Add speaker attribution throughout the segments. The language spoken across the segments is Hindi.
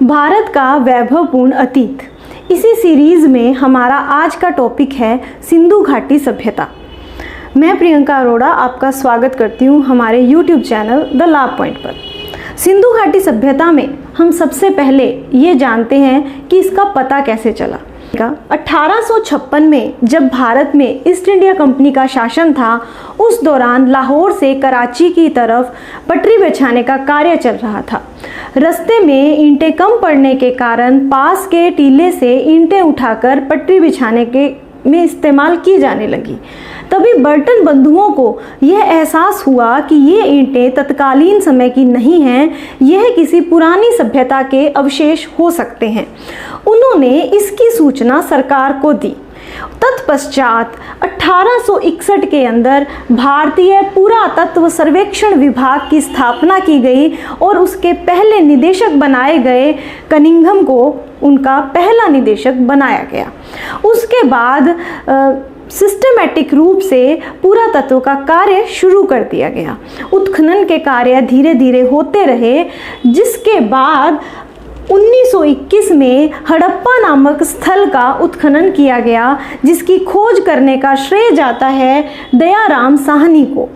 Speaker 1: भारत का वैभवपूर्ण अतीत, इसी सीरीज़ में हमारा आज का टॉपिक है सिंधु घाटी सभ्यता। मैं प्रियंका अरोड़ा आपका स्वागत करती हूँ हमारे यूट्यूब चैनल द लाभ पॉइंट पर। सिंधु घाटी सभ्यता में हम सबसे पहले ये जानते हैं कि इसका पता कैसे चला। 1856 में जब भारत में ईस्ट इंडिया कंपनी का शासन था, उस दौरान लाहौर से कराची की तरफ पटरी बिछाने का कार्य चल रहा था। रास्ते में ईंटें कम पड़ने के कारण पास के टीले से ईंटें उठाकर पटरी बिछाने के में इस्तेमाल की जाने लगी। तभी बर्टन बंधुओं को यह एहसास हुआ कि ये ईंटें तत्कालीन समय की नहीं हैं, यह किसी पुरानी सभ्यता के अवशेष हो सकते हैं। उन्होंने इसकी सूचना सरकार को दी। तत्पश्चात 1861 के अंदर भारतीय पुरातत्व सर्वेक्षण विभाग की स्थापना की गई और उसके पहले निदेशक बनाए गए कनिंघम को उनका पहला निदेशक बनाया गया। उसके बाद सिस्टमैटिक रूप से पुरातत्व का कार्य शुरू कर दिया गया। उत्खनन के कार्य धीरे धीरे होते रहे, जिसके बाद 1921 में हड़प्पा नामक स्थल का उत्खनन किया गया, जिसकी खोज करने का श्रेय जाता है दयाराम साहनी को।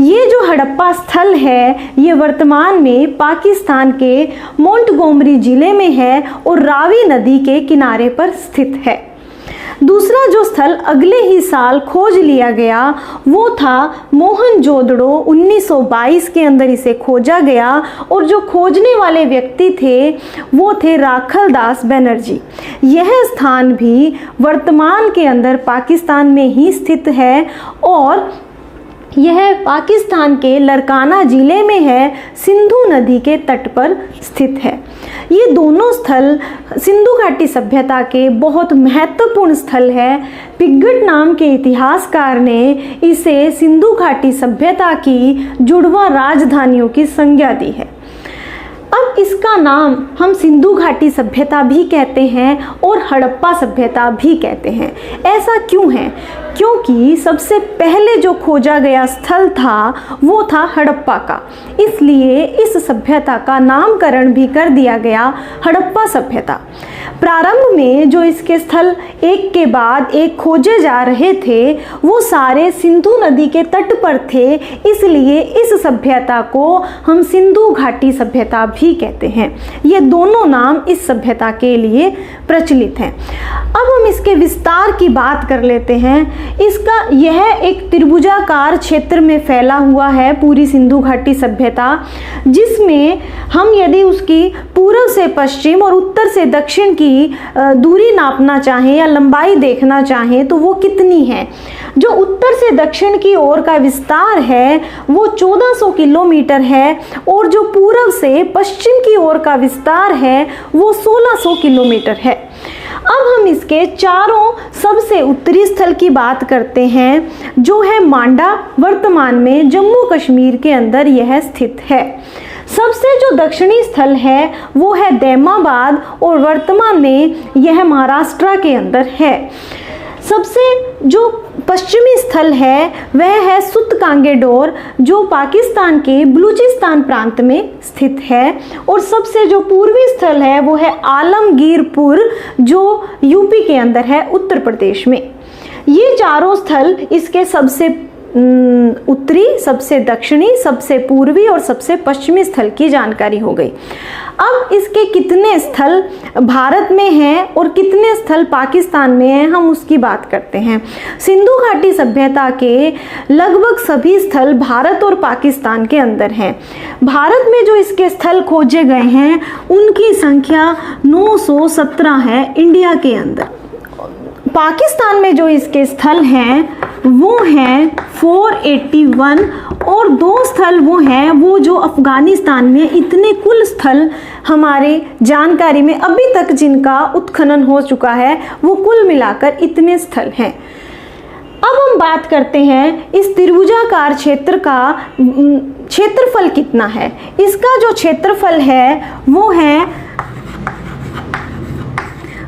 Speaker 1: ये जो हड़प्पा स्थल है, ये वर्तमान में पाकिस्तान के मोंटगोमरी जिले में है और रावी नदी के किनारे पर स्थित है। दूसरा जो स्थल अगले ही साल खोज लिया गया वो था मोहनजोदड़ो। 1922 के अंदर इसे खोजा गया और जो खोजने वाले व्यक्ति थे वो थे राखल दास बनर्जी। यह स्थान भी वर्तमान के अंदर पाकिस्तान में ही स्थित है और यह पाकिस्तान के लरकाना जिले में है, सिंधु नदी के तट पर स्थित है। ये दोनों स्थल सिंधु घाटी सभ्यता के बहुत महत्वपूर्ण स्थल है। पिगट नाम के इतिहासकार ने इसे सिंधु घाटी सभ्यता की जुड़वा राजधानियों की संज्ञा दी है। अब इसका नाम हम सिंधु घाटी सभ्यता भी कहते हैं और हड़प्पा सभ्यता भी कहते हैं। ऐसा क्यों है? क्योंकि सबसे पहले जो खोजा गया स्थल था वो था हड़प्पा का, इसलिए इस सभ्यता का नामकरण भी कर दिया गया हड़प्पा सभ्यता। प्रारंभ में जो इसके स्थल एक के बाद एक खोजे जा रहे थे वो सारे सिंधु नदी के तट पर थे, इसलिए इस सभ्यता को हम सिंधु घाटी सभ्यता भी कहते हैं। ये दोनों नाम इस सभ्यता के लिए प्रचलित हैं। अब हम इसके विस्तार की बात कर लेते हैं। इसका यह एक त्रिभुजाकार क्षेत्र में फैला हुआ है पूरी सिंधु घाटी सभ्यता, जिसमें हम यदि उसकी पूर्व से पश्चिम और उत्तर से दक्षिण की दूरी नापना चाहें या लंबाई देखना चाहें तो वो कितनी है। जो उत्तर से दक्षिण की ओर का विस्तार है वो 1400 किलोमीटर है और जो पूर्व से पश्चिम की ओर का विस्तार है वो 1600 किलोमीटर है। अब हम इसके चारों सबसे उत्तरी स्थल की बात करते हैं, जो है मांडा। वर्तमान में जम्मू कश्मीर के अंदर यह स्थित है। सबसे जो दक्षिणी स्थल है वो है दैमाबाद और वर्तमान में यह महाराष्ट्र के अंदर है। सबसे जो पश्चिमी स्थल है वह है सुत कांगेडोर, जो पाकिस्तान के बलूचिस्तान प्रांत में स्थित है। और सबसे जो पूर्वी स्थल है वो है आलमगीरपुर, जो यूपी के अंदर है, उत्तर प्रदेश में। ये चारों स्थल इसके सबसे उत्तरी, सबसे दक्षिणी, सबसे पूर्वी और सबसे पश्चिमी स्थल की जानकारी हो गई। अब इसके कितने स्थल भारत में हैं और कितने स्थल पाकिस्तान में हैं, हम उसकी बात करते हैं। सिंधु घाटी सभ्यता के लगभग सभी स्थल भारत और पाकिस्तान के अंदर हैं। भारत में जो इसके स्थल खोजे गए हैं उनकी संख्या 917 है इंडिया के अंदर। पाकिस्तान में जो इसके स्थल हैं वो हैं 481 और 2 स्थल वो हैं वो जो अफगानिस्तान में। इतने कुल स्थल हमारे जानकारी में अभी तक जिनका उत्खनन हो चुका है वो कुल मिलाकर इतने स्थल हैं। अब हम बात करते हैं इस त्रिभुजाकार क्षेत्र का क्षेत्रफल कितना है। इसका जो क्षेत्रफल है वो है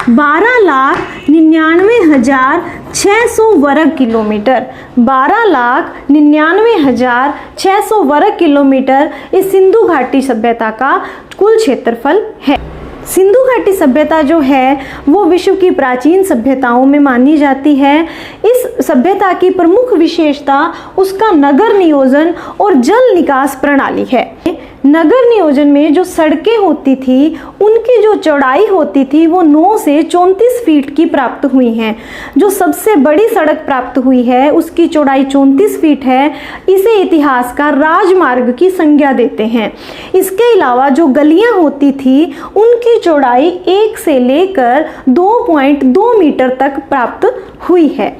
Speaker 1: 12,99,900 12,99,600 वर्ग किलोमीटर। 12,99,600 वर्ग किलोमीटर इस सिंधु घाटी सभ्यता का कुल क्षेत्रफल है। सिंधु घाटी सभ्यता जो है वो विश्व की प्राचीन सभ्यताओं में मानी जाती है। इस सभ्यता की प्रमुख विशेषता उसका नगर नियोजन और जल निकास प्रणाली है। नगर नियोजन में जो सड़कें होती थी उनकी जो चौड़ाई होती थी वो 9 से 34 फीट की प्राप्त हुई हैं। जो सबसे बड़ी सड़क प्राप्त हुई है उसकी चौड़ाई 34 फीट है। इसे इतिहासकार राजमार्ग की संज्ञा देते हैं। इसके अलावा जो गलियां होती थी उनकी चौड़ाई 1 से लेकर 2.2 मीटर तक प्राप्त हुई है।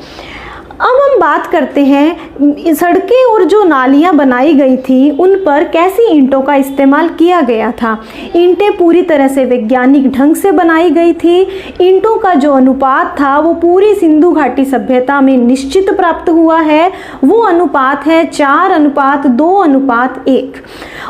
Speaker 1: अब हम बात करते हैं सड़कें और जो नालियां बनाई गई थी उन पर कैसी ईंटों का इस्तेमाल किया गया था। ईंटें पूरी तरह से वैज्ञानिक ढंग से बनाई गई थी। ईंटों का जो अनुपात था वो पूरी सिंधु घाटी सभ्यता में निश्चित प्राप्त हुआ है। वो अनुपात है 4:2:1।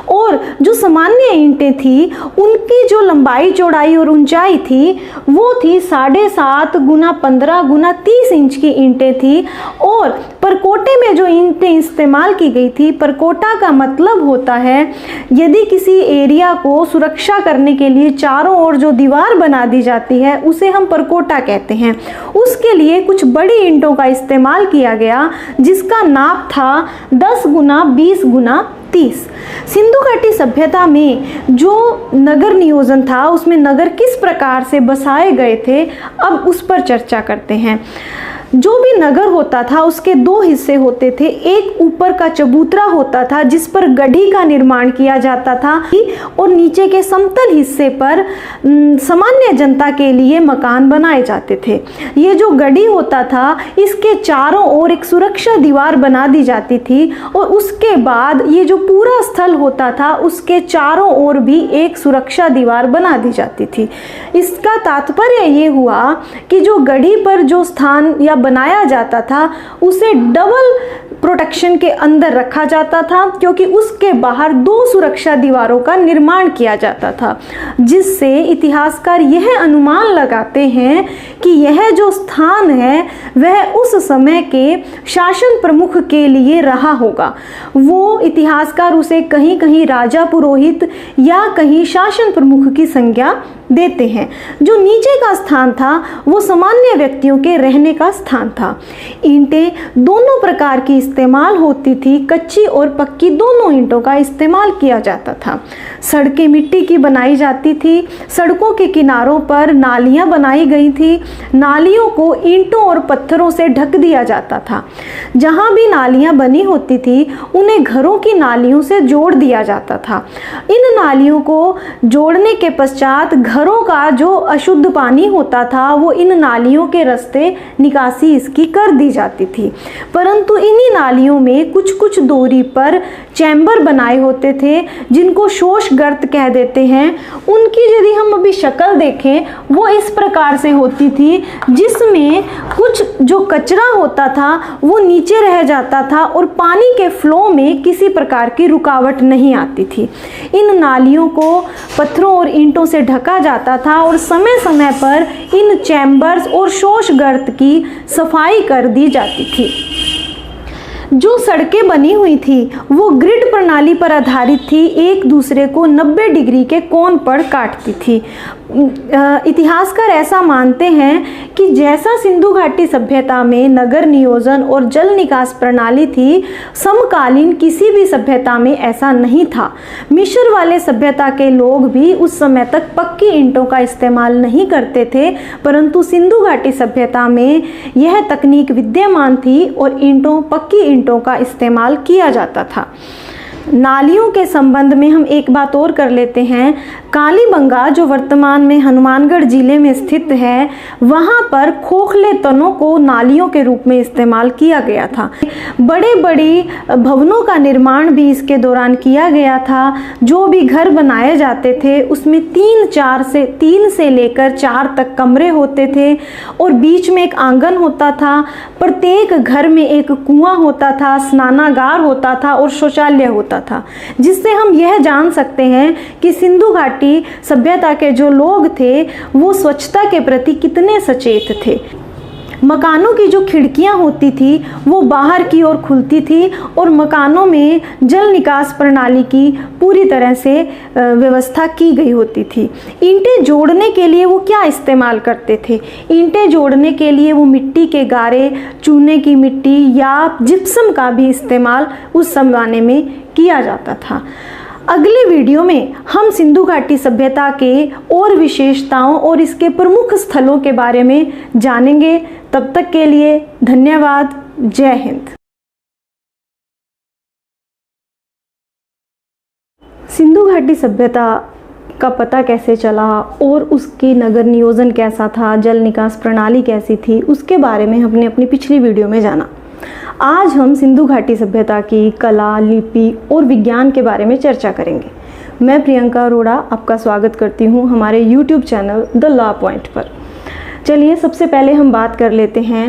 Speaker 1: और जो सामान्य ईंटें थी उनकी जो लंबाई चौड़ाई और ऊंचाई थी वो थी 7.5 × 15 × 30 इंच की ईंटें थी। और परकोटे में जो ईंटें इस्तेमाल की गई थी, परकोटा का मतलब होता है यदि किसी एरिया को सुरक्षा करने के लिए चारों ओर जो दीवार बना दी जाती है उसे हम परकोटा कहते हैं। उसके लिए कुछ बड़ी ईंटों का इस्तेमाल किया गया जिसका नाप था 10 × 20 × 30। सिंधु घाटी सभ्यता में जो नगर नियोजन था उसमें नगर किस प्रकार से बसाए गए थे, अब उस पर चर्चा करते हैं। जो भी नगर होता था उसके 2 हिस्से होते थे। एक ऊपर का चबूतरा होता था जिस पर गढ़ी का निर्माण किया जाता था और नीचे के समतल हिस्से पर सामान्य जनता के लिए मकान बनाए जाते थे। ये जो गढ़ी होता था इसके चारों ओर एक सुरक्षा दीवार बना दी जाती थी और उसके बाद ये जो पूरा स्थल होता था उसके चारों ओर भी एक सुरक्षा दीवार बना दी जाती थी। इसका तात्पर्य ये हुआ कि जो गढ़ी पर जो स्थान या बनाया जाता था उसे डबल प्रोटेक्शन के अंदर रखा जाता था क्योंकि उसके बाहर 2 सुरक्षा दीवारों का निर्माण किया जाता था, जिससे इतिहासकार यह अनुमान लगाते हैं कि यह जो स्थान है वह उस समय के शासन प्रमुख के लिए रहा होगा। वो इतिहासकार उसे कहीं कहीं राजा पुरोहित या कहीं शासन प्रमुख की संज्ञा देते हैं। जो नीचे का स्थान था वो सामान्य व्यक्तियों के रहने का स्थान था। ईंटें दोनों प्रकार की इस्तेमाल होती थी, कच्ची और पक्की दोनों ईंटों का इस्तेमाल किया जाता था। सड़कें मिट्टी की बनाई जाती थी। सड़कों के किनारों पर नालियां बनाई गई थी। नालियों को ईंटों और पत्थरों से ढक दिया जाता था। जहां भी नालियां बनी होती थी उन्हें घरों की नालियों से जोड़ दिया जाता था। इन नालियों को जोड़ने के पश्चात घरों का जो अशुद्ध पानी होता था वो इन नालियों के रास्ते निकासी इसकी कर दी जाती थी। परंतु इन्हीं नालियों में कुछ कुछ दूरी पर चैम्बर बनाए होते थे जिनको शोष गर्त कह देते हैं। उनकी यदि हम अभी शक्ल देखें वो इस प्रकार से होती थी जिसमें कुछ जो कचरा होता था वो नीचे रह जाता था और पानी के फ्लो में किसी प्रकार की रुकावट नहीं आती थी। इन नालियों को पत्थरों और ईंटों से ढका जाता था और समय समय पर इन चैम्बर्स और शोष गर्त की सफाई कर दी जाती थी। जो सड़कें बनी हुई थी वो ग्रिड प्रणाली पर आधारित थी, एक दूसरे को 90 डिग्री के कोण पर काटती थी। इतिहासकार ऐसा मानते हैं कि जैसा सिंधु घाटी सभ्यता में नगर नियोजन और जल निकास प्रणाली थी, समकालीन किसी भी सभ्यता में ऐसा नहीं था। मिस्र वाले सभ्यता के लोग भी उस समय तक पक्की ईंटों का इस्तेमाल नहीं करते थे, परंतु सिंधु घाटी सभ्यता में यह तकनीक विद्यमान थी और ईंटों पक्की ईंटों का इस्तेमाल किया जाता था। नालियों के संबंध में हम एक बात और कर लेते हैं। कालीबंगा जो वर्तमान में हनुमानगढ़ जिले में स्थित है, वहाँ पर खोखले तनों को नालियों के रूप में इस्तेमाल किया गया था। बड़े बड़ी भवनों का निर्माण भी इसके दौरान किया गया था। जो भी घर बनाए जाते थे उसमें 3 से लेकर 4 तक कमरे होते थे और बीच में एक आंगन होता था। प्रत्येक घर में एक कुआं होता था, स्नानागार होता था और शौचालय होता होता था, जिससे हम यह जान सकते हैं कि सिंधु घाटी सभ्यता के जो लोग थे वो स्वच्छता के प्रति कितने सचेत थे। मकानों की जो खिड़कियां होती थी वो बाहर की ओर खुलती थी और मकानों में जल निकास प्रणाली की पूरी तरह से व्यवस्था की गई होती थी। ईंटें जोड़ने के लिए वो क्या इस्तेमाल करते थे? ईंटें जोड़ने के लिए वो मिट्टी के गारे, चूने की मिट्टी या जिप्सम का भी इस्तेमाल उस ज़माने में किया जाता था। अगले वीडियो में हम सिंधु घाटी सभ्यता के और विशेषताओं और इसके प्रमुख स्थलों के बारे में जानेंगे। तब तक के लिए धन्यवाद। जय हिंद। सिंधु घाटी सभ्यता का पता कैसे चला और उसकी नगर नियोजन कैसा था, जल निकास प्रणाली कैसी थी, उसके बारे में हमने अपनी पिछली वीडियो में जाना। आज हम सिंधु घाटी सभ्यता की कला, लिपि और विज्ञान के बारे में चर्चा करेंगे। मैं प्रियंका अरोड़ा आपका स्वागत करती हूँ हमारे YouTube channel the law point पर। चलिए सबसे पहले हम बात कर लेते हैं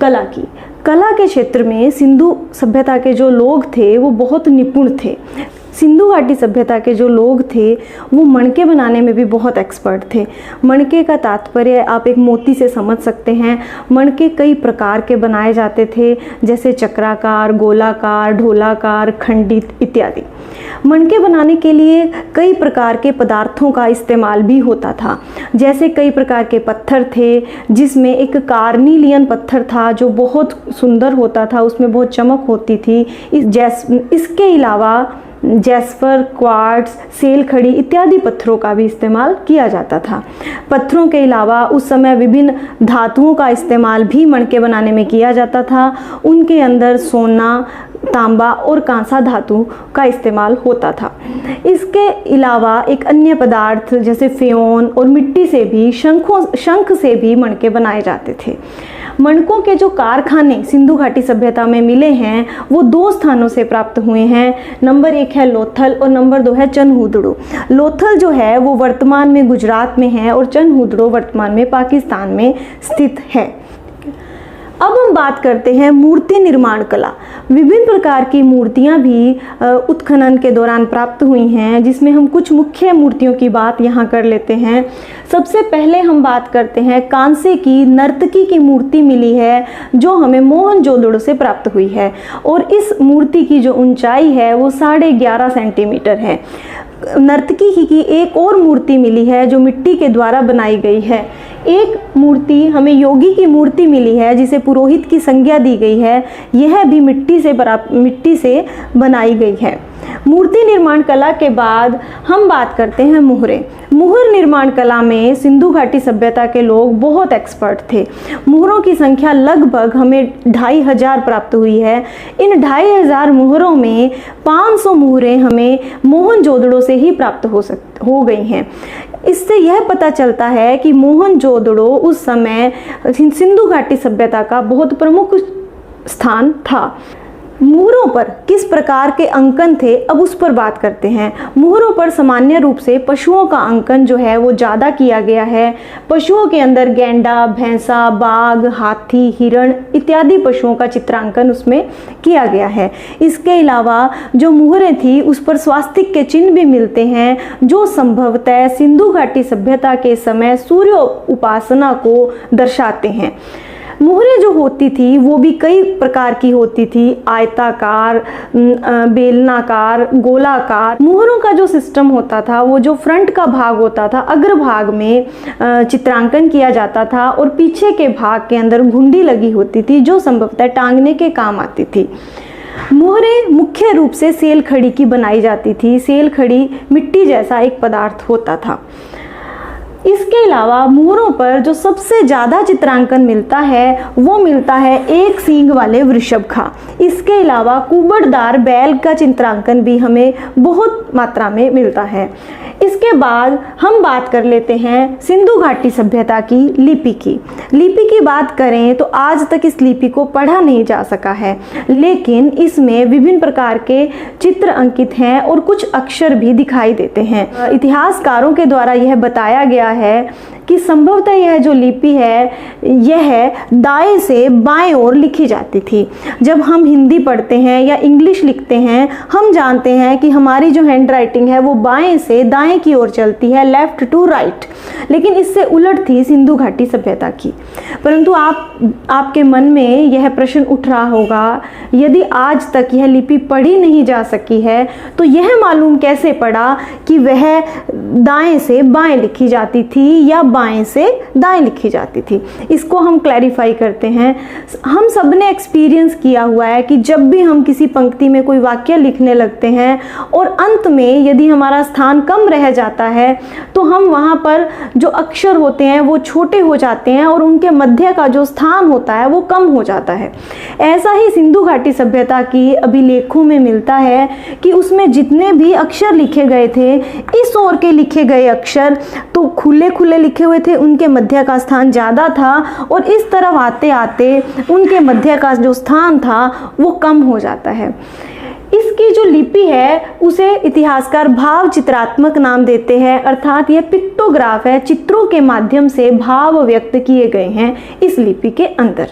Speaker 1: कला की। कला के क्षेत्र में सिंधु सभ्यता के जो लोग थे वो बहुत निपुण थे। सिंधु घाटी सभ्यता के जो लोग थे वो मणके बनाने में भी बहुत एक्सपर्ट थे। मणके का तात्पर्य आप एक मोती से समझ सकते हैं। मणके कई प्रकार के बनाए जाते थे, जैसे चक्राकार, गोलाकार, ढोलाकार, खंडित इत्यादि। मणके बनाने के लिए कई प्रकार के पदार्थों का इस्तेमाल भी होता था, जैसे कई प्रकार के पत्थर थे, जिसमें एक कार्निलियन पत्थर था जो बहुत सुंदर होता था, उसमें बहुत चमक होती थी। इसके अलावा जैस्पर, क्वार्ट्ज, सेल खड़ी इत्यादि पत्थरों का भी इस्तेमाल किया जाता था। पत्थरों के अलावा उस समय विभिन्न धातुओं का इस्तेमाल भी मणके बनाने में किया जाता था। उनके अंदर सोना, तांबा और कांसा धातु का इस्तेमाल होता था। इसके अलावा एक अन्य पदार्थ जैसे फ्योन और मिट्टी से भी, शंख से भी मणके बनाए जाते थे। मणकों के जो कारखाने सिंधु घाटी सभ्यता में मिले हैं वो दो स्थानों से प्राप्त हुए हैं। नंबर 1 है लोथल और नंबर 2 है चनहुदड़ो। लोथल जो है वो वर्तमान में गुजरात में है और चनहुदड़ो वर्तमान में पाकिस्तान में स्थित है। अब हम बात करते हैं मूर्ति निर्माण कला। विभिन्न प्रकार की मूर्तियां भी उत्खनन के दौरान प्राप्त हुई हैं, जिसमें हम कुछ मुख्य मूर्तियों की बात यहाँ कर लेते हैं। सबसे पहले हम बात करते हैं कांसे की नर्तकी की मूर्ति मिली है, जो हमें मोहनजोदड़ो से प्राप्त हुई है और इस मूर्ति की जो ऊंचाई है वो 11.5 सेंटीमीटर है। नर्तकी की एक और मूर्ति मिली है जो मिट्टी के द्वारा बनाई गई है। एक मूर्ति हमें योगी की मूर्ति मिली है जिसे पुरोहित की संज्ञा दी गई है। यह भी मिट्टी से बनाई गई है। मूर्ति निर्माण कला के बाद हम बात करते हैं मुहरे। मुहर निर्माण कला में सिंधु घाटी सभ्यता के लोग बहुत एक्सपर्ट थे। मुहरों की संख्या लगभग हमें 2500 प्राप्त हुई है। इन 2500 मुहरों में 500 मुहरें हमें मोहनजोदड़ो से ही प्राप्त हो गई हैं। इससे यह पता चलता है कि मोहनजोदड़ो उस समय सिंधु घाटी सभ्यता का बहुत प्रमुख स्थान था। मुहरों पर किस प्रकार के अंकन थे, अब उस पर बात करते हैं। मुहरों पर सामान्य रूप से पशुओं का अंकन जो है वो ज़्यादा किया गया है। पशुओं के अंदर गैंडा, भैंसा, बाघ, हाथी, हिरण इत्यादि पशुओं का चित्रांकन उसमें किया गया है। इसके अलावा जो मुहरें थी उस पर स्वास्तिक के चिन्ह भी मिलते हैं, जो संभवतः सिंधु घाटी सभ्यता के समय सूर्य उपासना को दर्शाते हैं। मुहरें जो होती थी वो भी कई प्रकार की होती थी, आयताकार, बेलनाकार, गोलाकार। मुहरों का जो सिस्टम होता था वो जो फ्रंट का भाग होता था, अग्रभाग में चित्रांकन किया जाता था और पीछे के भाग के अंदर घुंडी लगी होती थी जो संभवतः टांगने के काम आती थी। मुहरें मुख्य रूप से सेल खड़ी की बनाई जाती थी। सेल खड़ी मिट्टी जैसा एक पदार्थ होता था। इसके अलावा मुहरों पर जो सबसे ज़्यादा चित्रांकन मिलता है वो मिलता है एक सींग वाले वृषभ का। इसके अलावा कुबड़दार बैल का चित्रांकन भी हमें बहुत मात्रा में मिलता है। इसके बाद हम बात कर लेते हैं सिंधु घाटी सभ्यता की लिपि की। लिपि की बात करें तो आज तक इस लिपि को पढ़ा नहीं जा सका है, लेकिन इसमें विभिन्न प्रकार के चित्र अंकित हैं और कुछ अक्षर भी दिखाई देते हैं। इतिहासकारों के द्वारा यह बताया गया है कि संभवतः यह जो लिपि है यह दाएं से बाएं ओर लिखी जाती थी। जब हम हिंदी पढ़ते हैं या इंग्लिश लिखते हैं, हम जानते हैं कि हमारी जो हैंड राइटिंग है वो बाएं से दाएं की ओर चलती है, लेफ्ट टू राइट, लेकिन इससे उलट थी सिंधु घाटी सभ्यता की। परंतु आपके मन में यह प्रश्न उठ रहा होगा, यदि आज तक यह लिपि पढ़ी नहीं जा सकी है तो यह मालूम कैसे पड़ा कि वह दाएं से बाएं लिखी जाती थी या बाएं से दाएं लिखी जाती थी। इसको हम क्लैरिफाई करते हैं। हम सब ने एक्सपीरियंस किया हुआ है कि जब भी हम किसी पंक्ति में कोई वाक्य लिखने लगते हैं और अंत में यदि हमारा स्थान कम रह जाता है तो हम वहाँ पर जो अक्षर होते हैं वो छोटे हो जाते हैं और उनके मध्य का जो स्थान होता है वो कम हो जाता है। ऐसा ही सिंधु घाटी सभ्यता की अभिलेखों में मिलता है कि उसमें जितने भी अक्षर लिखे गए थे, इस ओर के लिखे गए अक्षर तो खुले खुले लिखे हुए थे, उनके मध्य का स्थान ज़्यादा था, और इस तरफ आते आते उनके मध्य का जो स्थान था वो कम हो जाता है। इसकी जो लिपि है उसे इतिहासकार भाव चित्रात्मक नाम देते हैं, अर्थात यह पिक्टोग्राफ है, चित्रों के माध्यम से भाव व्यक्त किए गए हैं इस लिपि के अंदर।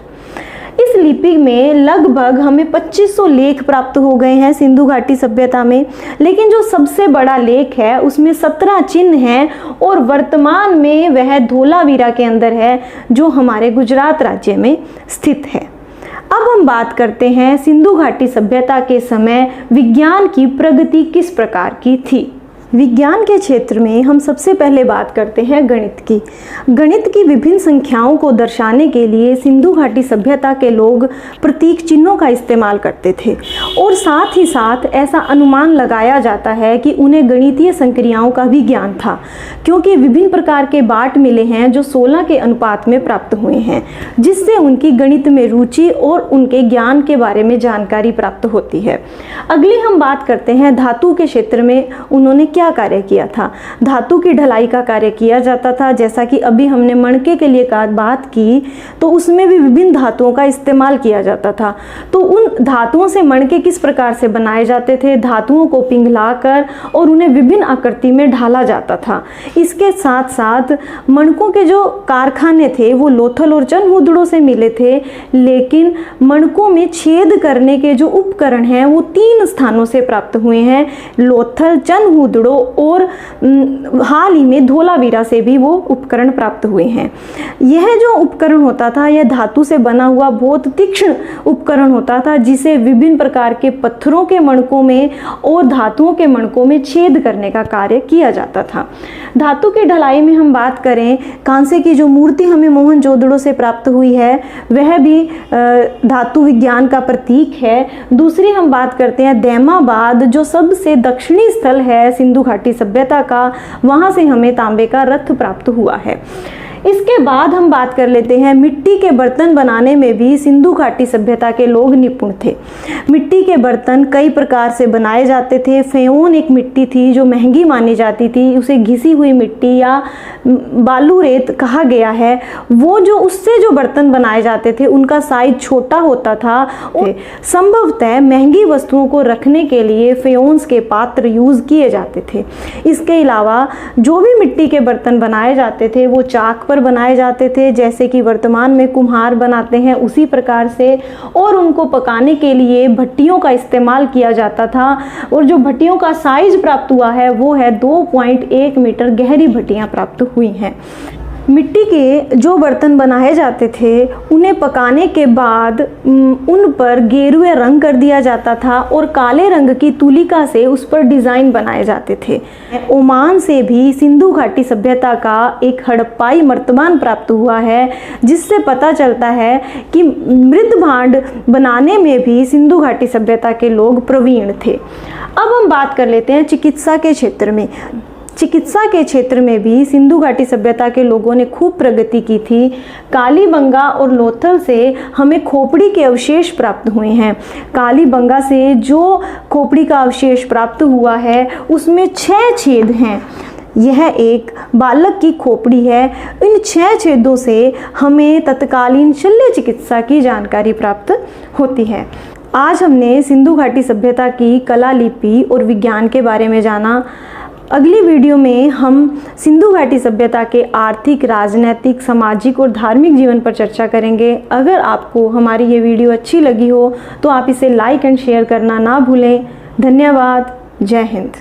Speaker 1: इस लिपि में लगभग हमें 2500 लेख प्राप्त हो गए हैं सिंधु घाटी सभ्यता में, लेकिन जो सबसे बड़ा लेख है उसमें 17 चिन्ह हैं और वर्तमान में वह धोलावीरा के अंदर है जो हमारे गुजरात राज्य में स्थित है। अब हम बात करते हैं सिंधु घाटी सभ्यता के समय विज्ञान की प्रगति किस प्रकार की थी। विज्ञान के क्षेत्र में हम सबसे पहले बात करते हैं गणित की। गणित की विभिन्न संख्याओं को दर्शाने के लिए सिंधु घाटी सभ्यता के लोग प्रतीक चिन्हों का इस्तेमाल करते थे और साथ ही साथ ऐसा अनुमान लगाया जाता है कि उन्हें गणितीय संक्रियाओं का भी ज्ञान था, क्योंकि विभिन्न प्रकार के बाट मिले हैं जो 16 के अनुपात में प्राप्त हुए हैं, जिससे उनकी गणित में रुचि और उनके ज्ञान के बारे में जानकारी प्राप्त होती है। अगली हम बात करते हैं धातु के क्षेत्र में उन्होंने क्या कार्य किया था। धातु की ढलाई का कार्य किया जाता था, जैसा कि अभी हमने मणके के लिए बात की तो उसमें भी विभिन्न धातुओं का इस्तेमाल किया जाता था। तो उन धातुओं से मणके किस प्रकार से बनाए जाते थे, धातुओं को पिघलाकर और उन्हें विभिन्न आकृति में ढाला जाता था। इसके साथ साथ मणकों के जो कारखाने थे वो लोथल और चनहुदड़ों से मिले थे, लेकिन मणकों में छेद करने के जो उपकरण हैं वो 3 स्थानों से प्राप्त हुए हैं, लोथल, चनहुदड़ों और हाल ही में धोलावीरा से भी वो उपकरण प्राप्त हुए हैं। यह जो उपकरण होता था यह धातु से बना हुआ बहुत तीक्ष्ण उपकरण होता था, जिसे विभिन्न प्रकार के पत्थरों के मणकों में और धातुओं के मणकों में छेद करने का कार्य किया जाता था। धातु की ढलाई में हम बात करें, कांसे की जो मूर्ति हमें मोहनजोदड़ो से प्राप्त हुई है वह भी धातु विज्ञान का प्रतीक है। दूसरी हम बात करते हैं दैमाबाद, जो सबसे दक्षिणी स्थल है सिंधु घाटी सभ्यता का, वहां से हमें तांबे का रथ प्राप्त हुआ है। इसके बाद हम बात कर लेते हैं मिट्टी के बर्तन बनाने में भी सिंधु घाटी सभ्यता के लोग निपुण थे। मिट्टी के बर्तन कई प्रकार से बनाए जाते थे। फेओन एक मिट्टी थी जो महंगी मानी जाती थी, उसे घिसी हुई मिट्टी या बालू रेत कहा गया है। वो जो उससे जो बर्तन बनाए जाते थे उनका साइज छोटा होता था। संभवतः महंगी वस्तुओं को रखने के लिए फेओन्स के पात्र यूज किए जाते थे। इसके अलावा जो भी मिट्टी के बर्तन बनाए जाते थे वो चाक बनाए जाते थे, जैसे कि वर्तमान में कुम्हार बनाते हैं उसी प्रकार से, और उनको पकाने के लिए भट्टियों का इस्तेमाल किया जाता था। और जो भट्टियों का साइज प्राप्त हुआ है वो है 2.1 मीटर गहरी भट्टियां प्राप्त हुई हैं। मिट्टी के जो बर्तन बनाए जाते थे उन्हें पकाने के बाद उन पर गेरुए रंग कर दिया जाता था और काले रंग की तुलिका से उस पर डिज़ाइन बनाए जाते थे। ओमान से भी सिंधु घाटी सभ्यता का एक हड़प्पाई मर्तबान प्राप्त हुआ है, जिससे पता चलता है कि मृद भांड बनाने में भी सिंधु घाटी सभ्यता के लोग प्रवीण थे। अब हम बात कर लेते हैं चिकित्सा के क्षेत्र में। चिकित्सा के क्षेत्र में भी सिंधु घाटी सभ्यता के लोगों ने खूब प्रगति की थी। कालीबंगा और लोथल से हमें खोपड़ी के अवशेष प्राप्त हुए हैं। कालीबंगा से जो खोपड़ी का अवशेष प्राप्त हुआ है उसमें 6 छेद हैं। यह एक बालक की खोपड़ी है। इन 6 छेदों से हमें तत्कालीन शल्य चिकित्सा की जानकारी प्राप्त होती है। आज हमने सिंधु घाटी सभ्यता की कला, लिपि और विज्ञान के बारे में जाना। अगली वीडियो में हम सिंधु घाटी सभ्यता के आर्थिक, राजनीतिक, सामाजिक और धार्मिक जीवन पर चर्चा करेंगे। अगर आपको हमारी ये वीडियो अच्छी लगी हो तो आप इसे लाइक एंड शेयर करना ना भूलें। धन्यवाद। जय हिंद।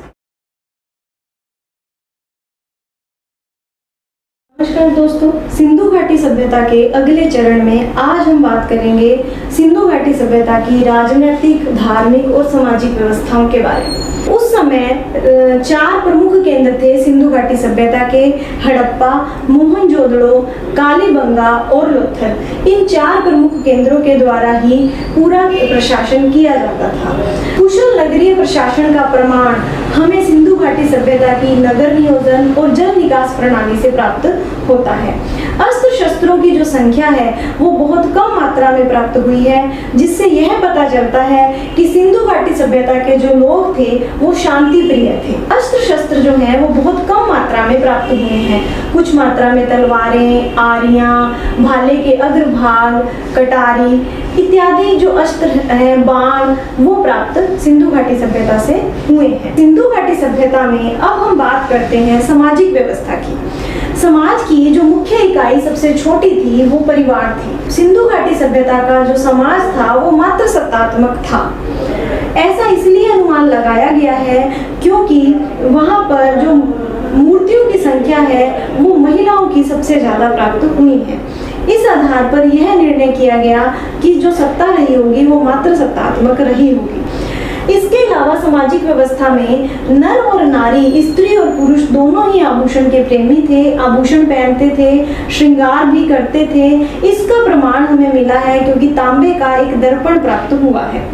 Speaker 1: नमस्कार दोस्तों, सिंधु घाटी सभ्यता के अगले चरण में आज हम बात करेंगे सिंधु घाटी सभ्यता की राजनीतिक, धार्मिक और सामाजिक व्यवस्थाओं के बारे में। उस समय 4 प्रमुख केंद्र थे सिंधु घाटी सभ्यता के: हड़प्पा, मोहनजोदड़ो, कालीबंगा और लोथल। इन 4 प्रमुख केंद्रों के द्वारा ही पूरा प्रशासन किया जाता था। कुशल नगरीय प्रशासन का प्रमाण हमें सिंधु घाटी सभ्यता की नगर नियोजन और जल निकास प्रणाली से प्राप्त होता है। अस्त्र शस्त्रों की जो संख्या है वो बहुत कम मात्रा में प्राप्त हुई है, जिससे यह पता चलता है कि सिंधु घाटी सभ्यता के जो लोग थे वो शांति प्रिय थे। अस्त्र शस्त्र जो हैं वो बहुत कम मात्रा में प्राप्त हुए हैं। कुछ मात्रा में तलवारें, आरियां, भाले के अग्रभाग, कटारी इत्यादि जो अस्त्र हैं, बाण, वो प्राप्त सिंधु घाटी सभ्यता से हुए हैं। सिंधु घाटी सभ्यता में अब हम बात करते हैं सामाजिक व्यवस्था की। समाज की जो मुख्य इकाई सबसे छोटी थी वो परिवार थी। सिंधु घाटी सभ्यता का जो समाज था वो मात्र सत्तात्मक था। ऐसा इसलिए अनुमान लगाया गया है क्योंकि वहां पर जो मूर्तियों की संख्या है वो महिलाओं की सबसे ज्यादा प्राप्त हुई है। इस आधार पर यह निर्णय किया गया कि जो सत्ता रही होगी वो मात्र सत्तात्मक रही होगी। इसके अलावा सामाजिक व्यवस्था में नर और नारी, स्त्री और पुरुष दोनों ही आभूषण के प्रेमी थे, आभूषण पहनते थे, श्रृंगार भी करते थे। इसका प्रमाण हमें मिला है क्योंकि तांबे का एक दर्पण प्राप्त हुआ है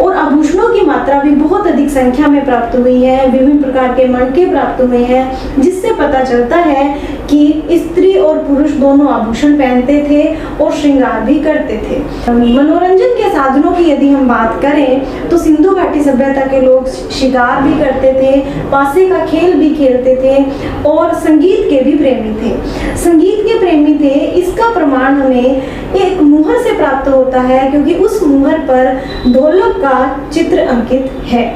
Speaker 1: और आभूषणों की मात्रा भी बहुत अधिक संख्या में प्राप्त हुई है। विभिन्न प्रकार के मणके प्राप्त हुए हैं, जिससे पता चलता है कि स्त्री और पुरुष दोनों आभूषण पहनते थे और श्रृंगार भी करते थे। मनोरंजन के साधनों की यदि हम बात करें तो सिंधु घाटी सभ्यता के लोग शिकार भी करते थे, पासे का खेल भी खेलते थे और संगीत के भी प्रेमी थे। संगीत के प्रेमी थे, इसका प्रमाण हमें एक मुहर से प्राप्त होता है क्योंकि उस मुहर पर ढोलक का चित्र अंकित है।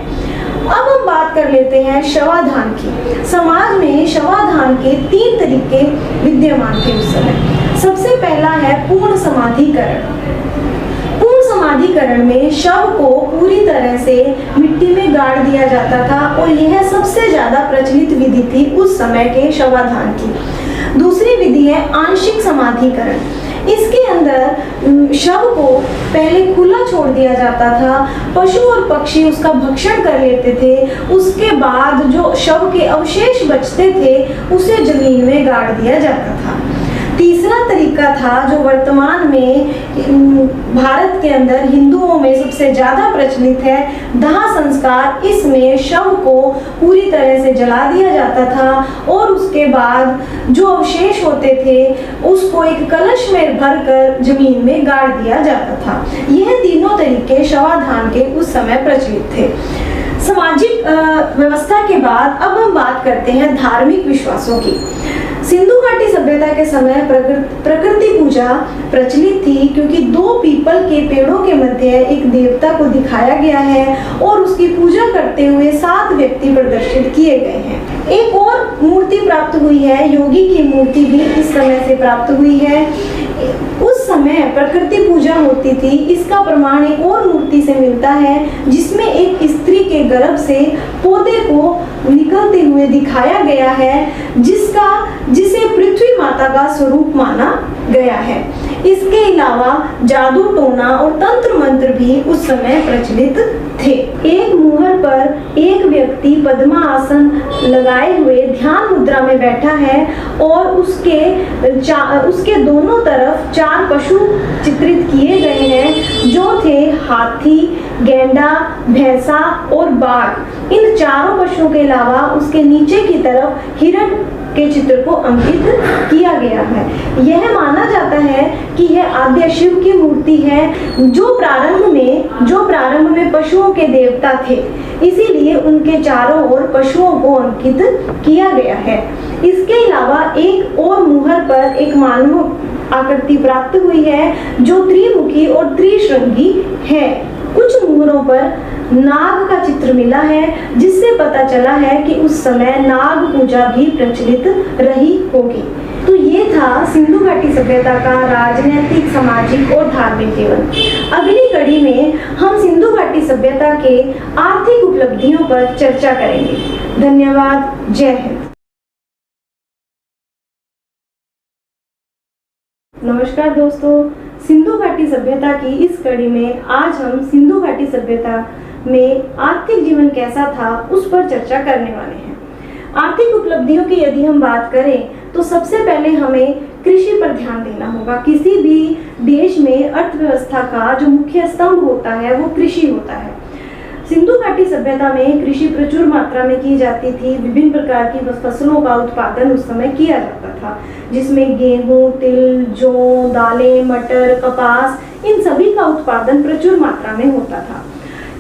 Speaker 1: अब हम बात कर लेते हैं शवाधान की। समाज में शवाधान के 3 तरीके विद्यमान थे उस समय। सबसे पहला है पूर्ण समाधिकरण। पूर्ण समाधिकरण में शव को पूरी तरह से मिट्टी में गाड़ दिया जाता था और यह सबसे ज्यादा प्रचलित विधि थी उस समय के शवाधान की। दूसरी विधि है आंशिक समाधिकरण। इसके अंदर शव को पहले खुला छोड़ दिया जाता था, पशु और पक्षी उसका भक्षण कर लेते थे। उसके बाद जो शव के अवशेष बचते थे उसे जमीन में गाड़ दिया जाता था। तीसरा तरीका था जो वर्तमान में भारत के अंदर हिंदुओं में सबसे ज्यादा प्रचलित है, दाह संस्कार। इसमें शव को पूरी तरह से जला दिया जाता था और उसके बाद जो अवशेष होते थे उसको एक कलश में भरकर जमीन में गाड़ दिया जाता था। यह तीनों तरीके शवाधान के उस समय प्रचलित थे। सामाजिक व्यवस्था के बाद अब हम बात करते हैं धार्मिक विश्वासों की। सिंधु घाटी सभ्यता के समय प्रकृति पूजा प्रचलित थी क्योंकि 2 पीपल के पेड़ों के मध्य एक देवता को दिखाया गया है और उसकी पूजा करते हुए 7 व्यक्ति प्रदर्शित किए गए हैं। एक और मूर्ति प्राप्त हुई है, योगी की मूर्ति भी इस समय से प्राप्त हुई है। उस समय प्रकृति पूजा होती थी। इसका प्रमाण एक और मूर्ति से मिलता है जिसमें एक स्त्री के गर्भ से पौधे को निकलते हुए दिखाया गया है, जिसे पृथ्वी माता का स्वरूप माना गया है। इसके अलावा जादू टोना और तंत्र मंत्र भी उस समय प्रचलित थे। एक मुहर पर एक व्यक्ति पद्मासन लगाए हुए ध्यान मुद्रा में बैठा है और उसके दोनों तरफ 4 पशु चित्रित किए गए हैं जो थे हाथी, गैंडा, भैंसा और बाघ। इन चारों पशुओं के अलावा उसके नीचे की तरफ हिरण के चित्र को अंकित किया गया है। यह माना जाता है कि यह आद्य शिव की मूर्ति है जो प्रारंभ में पशुओं के देवता थे, इसीलिए उनके चारों ओर पशुओं को अंकित किया गया है। इसके अलावा एक और मुहर पर एक मानव आकृति प्राप्त हुई है जो त्रिमुखी और त्रिशृंगी है। कुछ मुहरों पर नाग का चित्र मिला है, जिससे पता चला है कि उस समय नाग पूजा भी प्रचलित रही होगी। तो ये था सिंधु घाटी सभ्यता का राजनीतिक, सामाजिक और धार्मिक जीवन। अगली कड़ी में हम सिंधु घाटी सभ्यता के आर्थिक उपलब्धियों पर चर्चा करेंगे। धन्यवाद। जय हिंद। नमस्कार दोस्तों, सिंधु घाटी सभ्यता की इस कड़ी में आज हम सिंधु घाटी सभ्यता में आर्थिक जीवन कैसा था उस पर चर्चा करने वाले हैं। आर्थिक उपलब्धियों की यदि हम बात करें तो सबसे पहले हमें कृषि पर ध्यान देना होगा। किसी भी देश में अर्थव्यवस्था का जो मुख्य स्तंभ होता है वो कृषि होता है। सिंधु घाटी सभ्यता में कृषि प्रचुर मात्रा में की जाती थी। विभिन्न प्रकार की फसलों का उत्पादन उस समय किया जाता था, जिसमें गेहूं, तिल, जौ, दालें, मटर, कपास, इन सभी का उत्पादन प्रचुर मात्रा में होता था।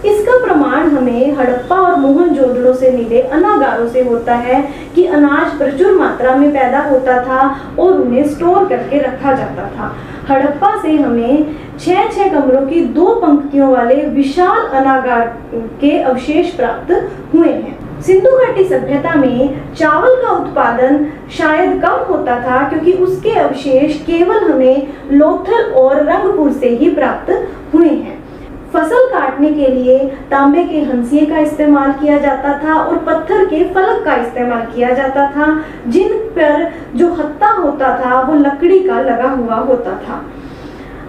Speaker 1: इसका प्रमाण हमें हड़प्पा और मोहनजोदड़ो से मिले अनागारों से होता है कि अनाज प्रचुर मात्रा में पैदा होता था और उन्हें स्टोर करके रखा जाता था। हड़प्पा से हमें 6 कमरों की 2 पंक्तियों वाले विशाल अनागार के अवशेष प्राप्त हुए हैं। सिंधु घाटी सभ्यता में चावल का उत्पादन शायद कम होता था, क्योंकि उसके अवशेष केवल हमें लोथल और रंगपुर से ही प्राप्त हुए हैं। फसल काटने के लिए तांबे के हंसिए का इस्तेमाल किया जाता था और पत्थर के फलक का इस्तेमाल किया जाता था, जिन पर जो हत्था होता था वो लकड़ी का लगा हुआ होता था।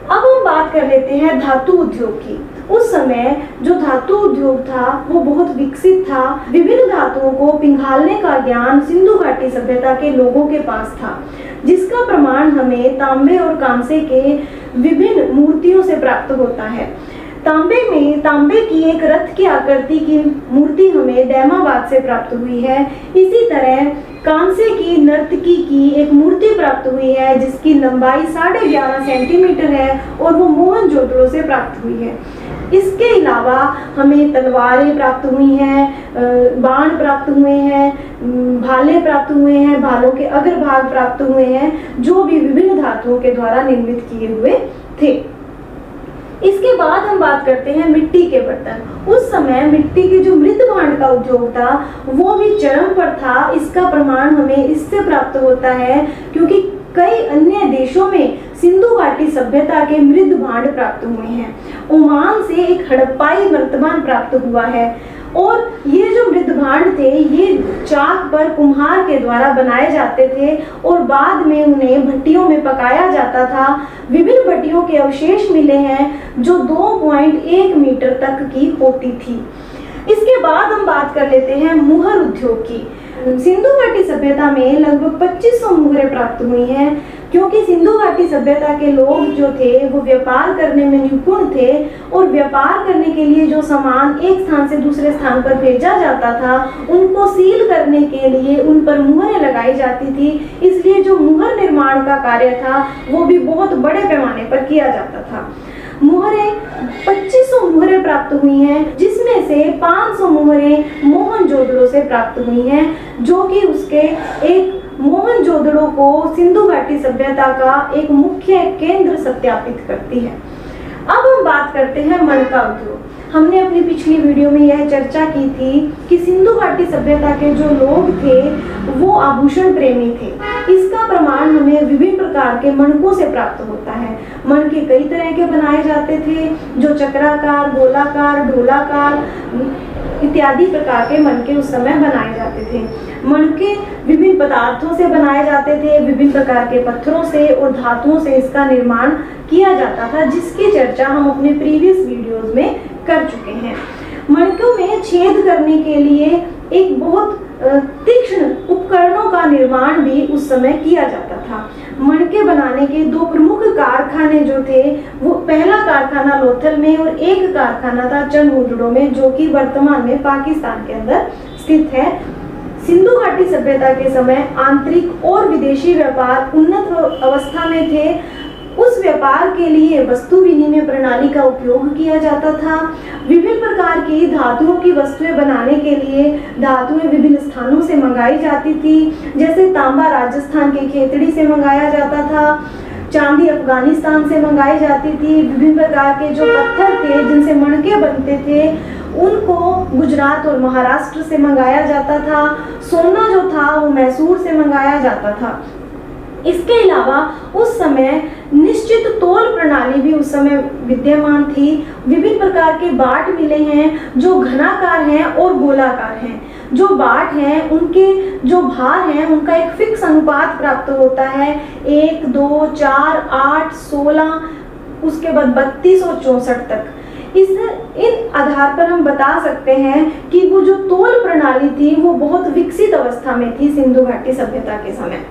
Speaker 1: अब हम बात कर लेते हैं धातु उद्योग की। उस समय जो धातु उद्योग था वो बहुत विकसित था। विभिन्न धातुओं को पिघालने का ज्ञान सिंधु घाटी सभ्यता के लोगों के पास था, जिसका प्रमाण हमें तांबे और कांसे के विभिन्न मूर्तियों से प्राप्त होता है। तांबे की एक रथ की आकृति की मूर्ति हमें दैमाबाद से प्राप्त हुई है। इसी तरह कांसे की नर्तकी की एक मूर्ति प्राप्त हुई है, जिसकी लंबाई 11.5 सेंटीमीटर है और वो मोहनजोदड़ो से प्राप्त हुई है। इसके अलावा हमें तलवारें प्राप्त हुई हैं, बाण प्राप्त हुए हैं, भाले प्राप्त हुए हैं, भालों के अग्रभाग प्राप्त हुए हैं, जो भी विभिन्न धातुओं के द्वारा निर्मित किए हुए थे। इसके बाद हम बात करते हैं मिट्टी के बर्तन। उस समय मिट्टी के जो मृत भांड का उद्योग था वो भी चरम पर था। इसका प्रमाण हमें इससे प्राप्त होता है क्योंकि कई अन्य देशों में सिंधु घाटी सभ्यता के मृत भांड प्राप्त हुए हैं। ओमान से एक हड़प्पाई मर्तबान प्राप्त हुआ है और ये जो मृत भांड थे ये चाक पर कुम्हार के द्वारा बनाए जाते थे और बाद में उन्हें भट्टियों में पकाया जाता था। विभिन्न भट्टियों के अवशेष मिले हैं जो 2.1 मीटर तक की होती थी। इसके बाद हम बात कर लेते हैं मुहर उद्योग की। सिंधु घाटी सभ्यता में लगभग 2500 मुहरें प्राप्त हुई हैं, क्योंकि सिंधु घाटी सभ्यता के लोग जो थे वो व्यापार करने में निपुण थे और व्यापार करने के लिए जो सामान एक स्थान से दूसरे स्थान पर भेजा जाता था उनको सील करने के लिए उन पर मुहरें लगाई जाती थी। इसलिए जो मुहर निर्माण का कार्य था वो भी बहुत बड़े पैमाने पर किया जाता था। मुहरें 2500 मुहरें प्राप्त हुई हैं, जिसमें से 500 मुहरें मोहनजोदड़ो से प्राप्त हुई हैं, जो कि उसके एक मोहनजोदड़ो को सिंधु घाटी सभ्यता का एक मुख्य केंद्र सत्यापित करती है। अब हम बात करते हैं मणका उद्योग। हमने अपनी पिछली वीडियो में यह चर्चा की थी कि सिंधु घाटी सभ्यता के जो लोग थे वो आभूषण प्रेमी थे। इसका प्रमाण हमें विभिन्न प्रकार के मणकों से प्राप्त होता है। मणके कई तरह के बनाए जाते थे, जो चक्राकार, गोलाकार, ढोलाकार इत्यादि प्रकार के मणके उस समय बनाए जाते थे। मणके विभिन्न पदार्थों से बनाए जाते थे, विभिन्न प्रकार के पत्थरों से और धातुओं से इसका निर्माण किया जाता था, जिसकी चर्चा हम अपने प्रीवियस वीडियोस में कर चुके हैं। मणकों में छेद करने के लिए एक बहुत तीक्ष्ण उपकरणों का निर्माण भी उस समय किया जाता था। मणके बनाने के 2 प्रमुख कारखाने जो थे वो पहला कारखाना लोथल में और एक कारखाना था चनहुदड़ो में, जो कि वर्तमान में पाकिस्तान के अंदर स्थित है। सिंधु घाटी सभ्यता के समय आंतरिक और विदेशी व्यापार उन्नत अवस्था में थे। उस व्यापार के लिए वस्तु विनिमय प्रणाली का उपयोग किया जाता था। विभिन्न प्रकार की धातुओं की वस्तुएं बनाने के लिए धातुएं विभिन्न स्थानों से मंगाई जाती थी। जैसे तांबा राजस्थान के खेतड़ी से मंगाया जाता था, चांदी अफगानिस्तान से मंगाई जाती थी। विभिन्न प्रकार के जो पत्थर थे जिनसे मणके बनते थे उनको गुजरात और महाराष्ट्र से मंगाया जाता था। सोना जो था वो मैसूर से मंगाया जाता था। इसके अलावा उस समय निश्चित तौल प्रणाली भी उस समय विद्यमान थी। विभिन्न प्रकार के बाट मिले हैं जो घनाकार हैं और गोलाकार हैं। जो बाट हैं उनके जो भार हैं उनका एक फिक्स अनुपात प्राप्त होता है, 1, 2, 4, 8, 16, उसके बाद 32 और 64 तक। इन आधार पर हम बता सकते हैं कि वो जो तौल प्रणाली थी वो बहुत विकसित अवस्था में थी सिंधु घाटी सभ्यता के समय।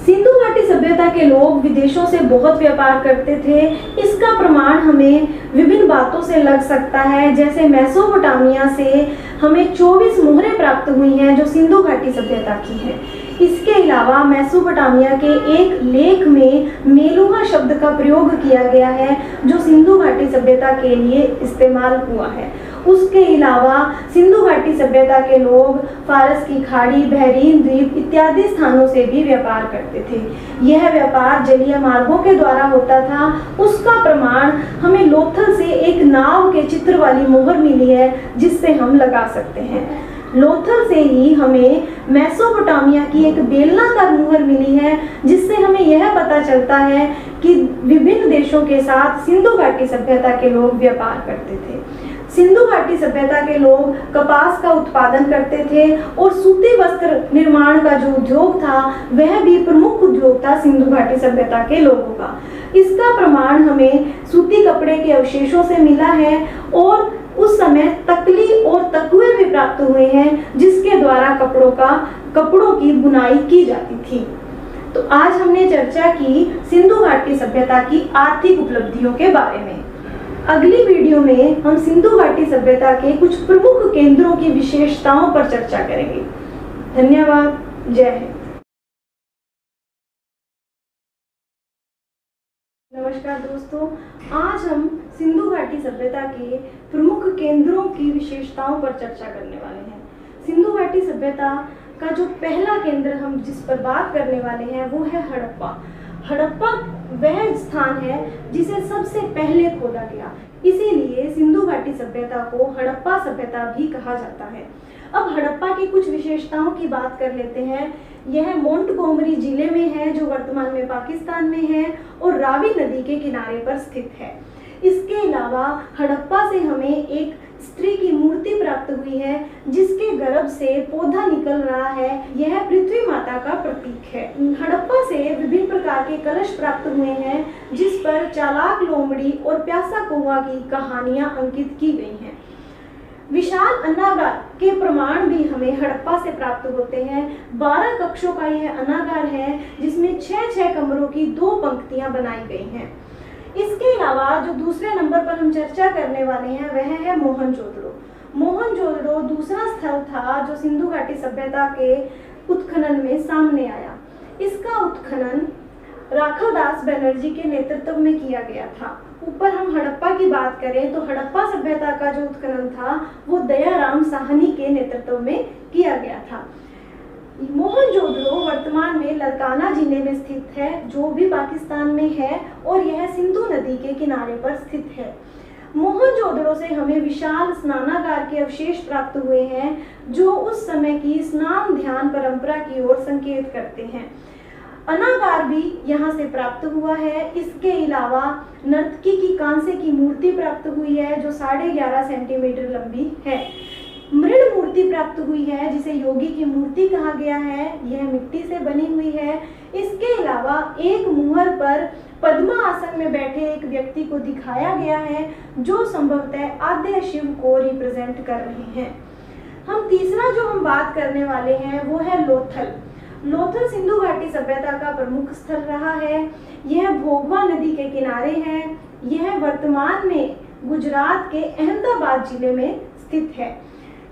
Speaker 1: सिंधु घाटी सभ्यता के लोग विदेशों से बहुत व्यापार करते थे। इसका प्रमाण हमें विभिन्न बातों से लग सकता है, जैसे मेसोपोटामिया से हमें 24 मोहरें प्राप्त हुई हैं जो सिंधु घाटी सभ्यता की हैं। इसके अलावा मेसोपोटामिया के एक लेख में मेलुहा शब्द का प्रयोग किया गया है जो सिंधु घाटी सभ्यता के लिए इस्तेमाल हुआ है। उसके अलावा सिंधु घाटी सभ्यता के लोग फारस की खाड़ी, बहरीन द्वीप इत्यादि स्थानों से भी व्यापार करते थे। यह व्यापार जलीय मार्गों के द्वारा होता था। उसका प्रमाण हमें लोथल से एक नाव के चित्र वाली मोहर मिली है जिससे हम लगा सकते हैं। लोथल से ही हमें मेसोपोटामिया की एक बेलनाकार मोहर मिली है जिससे हमें यह पता चलता है कि विभिन्न देशों के साथ सिंधु घाटी सभ्यता के लोग व्यापार करते थे। सिंधु घाटी सभ्यता के लोग कपास का उत्पादन करते थे और सूती वस्त्र निर्माण का जो उद्योग था वह भी प्रमुख उद्योग था सिंधु घाटी सभ्यता के लोगों का। इसका प्रमाण हमें सूती कपड़े के अवशेषों से मिला है और उस समय तकली और तकुए भी प्राप्त हुए हैं जिसके द्वारा कपड़ों की बुनाई की जाती थी। तो आज हमने चर्चा की सिंधु घाटी सभ्यता की आर्थिक उपलब्धियों के बारे में। अगली वीडियो में हम सिंधु घाटी सभ्यता के कुछ प्रमुख केंद्रों की विशेषताओं पर चर्चा करेंगे। धन्यवाद। जय हिंद। नमस्कार दोस्तों, आज हम सिंधु घाटी सभ्यता के प्रमुख केंद्रों की विशेषताओं पर चर्चा करने वाले हैं। सिंधु घाटी सभ्यता का जो पहला केंद्र हम जिस पर बात करने वाले हैं वो है हड़प्पा। हड़प्पा वह स्थान है जिसे सबसे पहले खोदा गया, इसीलिए सिंधु घाटी सभ्यता को हड़प्पा सभ्यता भी कहा जाता है। अब हड़प्पा की कुछ विशेषताओं की बात कर लेते हैं। यह मोंटगोमरी जिले में है जो वर्तमान में पाकिस्तान में है और रावी नदी के किनारे पर स्थित है। इसके अलावा हड़प्पा से हमें एक स्त्री की मूर्ति प्राप्त हुई है जिसके गर्भ से पौधा निकल रहा है। यह पृथ्वी माता का प्रतीक है। हड़प्पा से विभिन्न प्रकार के कलश प्राप्त हुए हैं जिस पर चालाक लोमड़ी और प्यासा कौवा की कहानियां अंकित की गई हैं। विशाल अन्नागार के प्रमाण भी हमें हड़प्पा से प्राप्त होते हैं। 12 कक्षों का यह अन्नागार है जिसमें 6 कमरों की 2 पंक्तियां बनाई गई हैं। इसके अलावा जो दूसरे नंबर पर हम चर्चा करने वाले हैं वह है मोहनजोदड़ो। मोहनजोदड़ो दूसरा स्थल था जो सिंधु घाटी सभ्यता के उत्खनन में सामने आया। इसका उत्खनन राघवदास बनर्जी के नेतृत्व में किया गया था। ऊपर हम हड़प्पा की बात करें तो हड़प्पा सभ्यता का जो उत्खनन था वो दयाराम साहनी के नेतृत्व में किया गया था। मोहनजोदड़ो वर्तमान में लरकाना जिले में स्थित है जो भी पाकिस्तान में है और यह सिंधु नदी के किनारे पर स्थित है। मोहनजोदड़ो से हमें विशाल स्नानागार के अवशेष प्राप्त हुए हैं जो उस समय की स्नान ध्यान परंपरा की ओर संकेत करते हैं। अनागार भी यहाँ से प्राप्त हुआ है। इसके अलावा नर्तकी की कांसे की मूर्ति प्राप्त हुई है जो 11.5 सेंटीमीटर लंबी है। मृण मूर्ति प्राप्त हुई है जिसे योगी की मूर्ति कहा गया है। यह मिट्टी से बनी हुई है। इसके अलावा एक मुहर पर पद्मा आसन में बैठे एक व्यक्ति को दिखाया गया है जो संभवतः आद्य शिव को रिप्रेजेंट कर रहे हैं। हम तीसरा जो हम बात करने वाले हैं वो है लोथल। लोथल सिंधु घाटी सभ्यता का प्रमुख स्थल रहा है। यह भोगवा नदी के किनारे है। यह वर्तमान में गुजरात के अहमदाबाद जिले में स्थित है।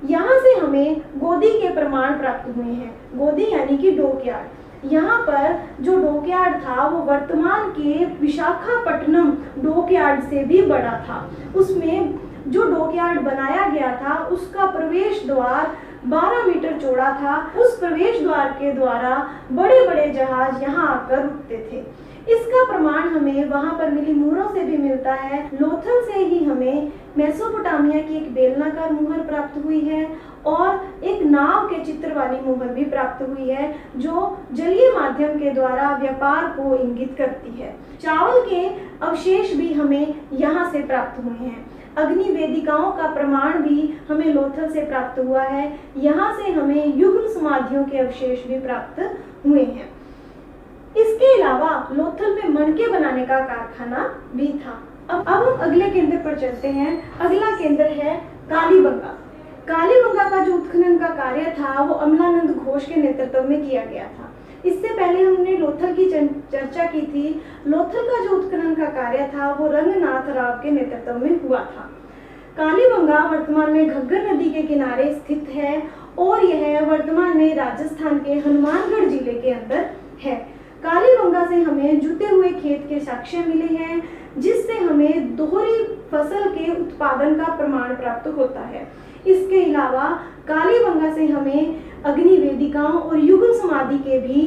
Speaker 1: यहाँ से हमें गोदी के प्रमाण प्राप्त हुए हैं। गोदी यानी कि डॉकयार्ड। यहाँ पर जो डॉकयार्ड था वो वर्तमान के विशाखापट्टनम डॉकयार्ड से भी बड़ा था। उसमें जो डॉकयार्ड बनाया गया था उसका प्रवेश द्वार 12 मीटर चौड़ा था। उस प्रवेश द्वार के द्वारा बड़े बड़े जहाज यहाँ आकर रुकते थे। इसका प्रमाण हमें वहां पर मिली मुहरों से भी मिलता है। लोथल से ही हमें मेसोपोटामिया की एक बेलनाकार मुहर प्राप्त हुई है और एक नाव के चित्र वाली मुहर भी प्राप्त हुई है, जो जलीय माध्यम के द्वारा व्यापार को इंगित करती है। चावल के अवशेष भी हमें यहाँ से प्राप्त हुए हैं। अग्नि वेदिकाओं का प्रमाण भी हमें लोथल से प्राप्त हुआ है। यहाँ से हमें युग्म समाधियों के अवशेष भी प्राप्त हुए हैं। इसके अलावा लोथल में मणके बनाने का कारखाना भी था। अब हम अगले केंद्र पर चलते हैं। अगला केंद्र है कालीबंगा। कालीबंगा का जो उत्खनन का कार्य था वो अमलानंद घोष के नेतृत्व में किया गया था। इससे पहले हमने लोथल की चर्चा की थी। लोथल का जो उत्खनन का कार्य था वो रंगनाथ राव के नेतृत्व में हुआ था। कालीबंगा वर्तमान में घग्गर नदी के किनारे स्थित है और यह वर्तमान में राजस्थान के हनुमानगढ़ जिले के अंदर है। कालीबंगा से हमें जुते हुए खेत के साक्ष्य मिले हैं, जिससे हमें दोहरी फसल के उत्पादन का प्रमाण प्राप्त होता है। इसके अलावा कालीबंगा से हमें अग्नि वेदिकाओं और युगल समाधि के भी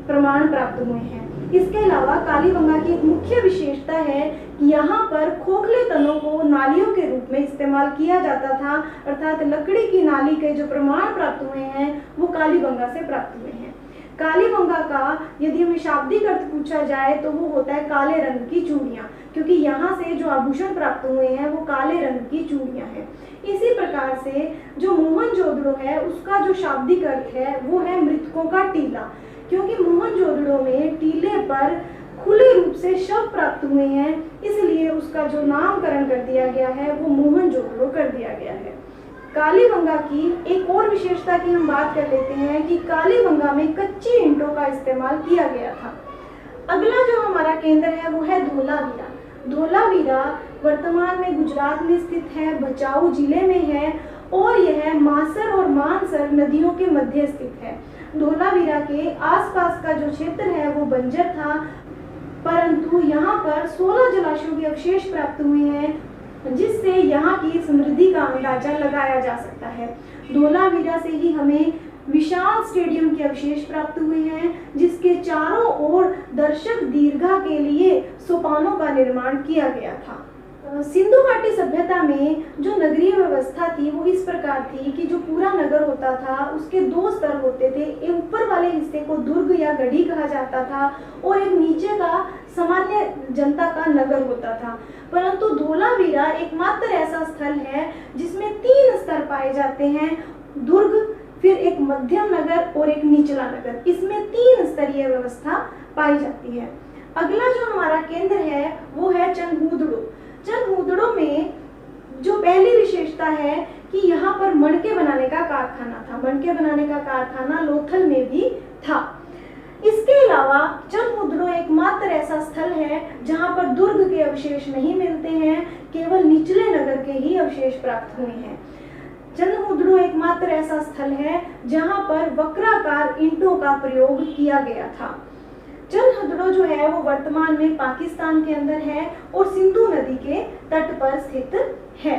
Speaker 1: प्रमाण प्राप्त हुए हैं। इसके अलावा कालीबंगा की एक मुख्य विशेषता है कि यहाँ पर खोखले तनों को नालियों के रूप में इस्तेमाल किया जाता था, अर्थात लकड़ी की नाली के जो प्रमाण प्राप्त हुए हैं वो कालीबंगा से प्राप्त हुए हैं। कालीबंगा का यदि हमें शाब्दिक अर्थ पूछा जाए तो वो होता है काले रंग की चूड़ियां, क्योंकि यहाँ से जो आभूषण प्राप्त हुए हैं वो काले रंग की चूड़ियां हैं। इसी प्रकार से जो मोहनजोदड़ो है उसका जो शाब्दिक अर्थ है वो है मृतकों का टीला, क्योंकि मोहनजोदड़ो में टीले पर खुले रूप से शव प्राप्त हुए हैं, इसलिए उसका जो नामकरण कर दिया गया है वो मोहनजोदड़ो कर दिया गया है। कालीबंगा की एक और विशेषता की हम बात कर लेते हैं कि कालीबंगा में कच्ची ईंटों का इस्तेमाल किया गया था। अगला जो हमारा केंद्र है वो है धोलावीरा। धोलावीरा वर्तमान में गुजरात में स्थित है, भचाऊ जिले में है और यह मासर और मानसर नदियों के मध्य स्थित है। धोलावीरा के आसपास का जो क्षेत्र है वो बंजर था, परंतु यहाँ पर 16 जलाशयों के अवशेष प्राप्त हुए हैं, जिससे यहाँ की समृद्धि का अंदाजा लगाया जा सकता है। धोलावीरा से ही हमें विशाल स्टेडियम के अवशेष प्राप्त हुए हैं, जिसके चारों ओर दर्शक दीर्घा के लिए सोपानों का निर्माण किया गया था। सिंधु घाटी सभ्यता में जो नगरीय व्यवस्था थी वो इस प्रकार थी कि जो पूरा नगर होता था उसके 2 स्तर होते थे। एक ऊपर वाले हिस्से को दुर्ग या गढ़ी कहा जाता था और एक नीचे का सामान्य जनता का नगर होता था। परंतु धोलावीरा एकमात्र ऐसा स्थल है जिसमें 3 स्तर पाए जाते हैं, दुर्ग, फिर एक मध्यम नगर और एक निचला नगर। इसमें 3 स्तरीय व्यवस्था पाई जाती है। अगला जो हमारा केंद्र है वो है चनहूदड़ो। चनहूदड़ो में जो पहली विशेषता है कि यहाँ पर मणके बनाने का कारखाना था। मणके बनाने का कारखाना लोथल में भी था। इसके अलावा चनहूदड़ो एकमात्र ऐसा स्थल है जहाँ पर दुर्ग के अवशेष नहीं मिलते हैं, केवल निचले नगर के ही अवशेष प्राप्त हुए हैं। चनहूदड़ो एकमात्र ऐसा स्थल है जहाँ पर वक्राकार ईंटों का प्रयोग किया गया था। चनहूदड़ो जो है वो वर्तमान में पाकिस्तान के अंदर है और सिंधु नदी के तट पर स्थित है।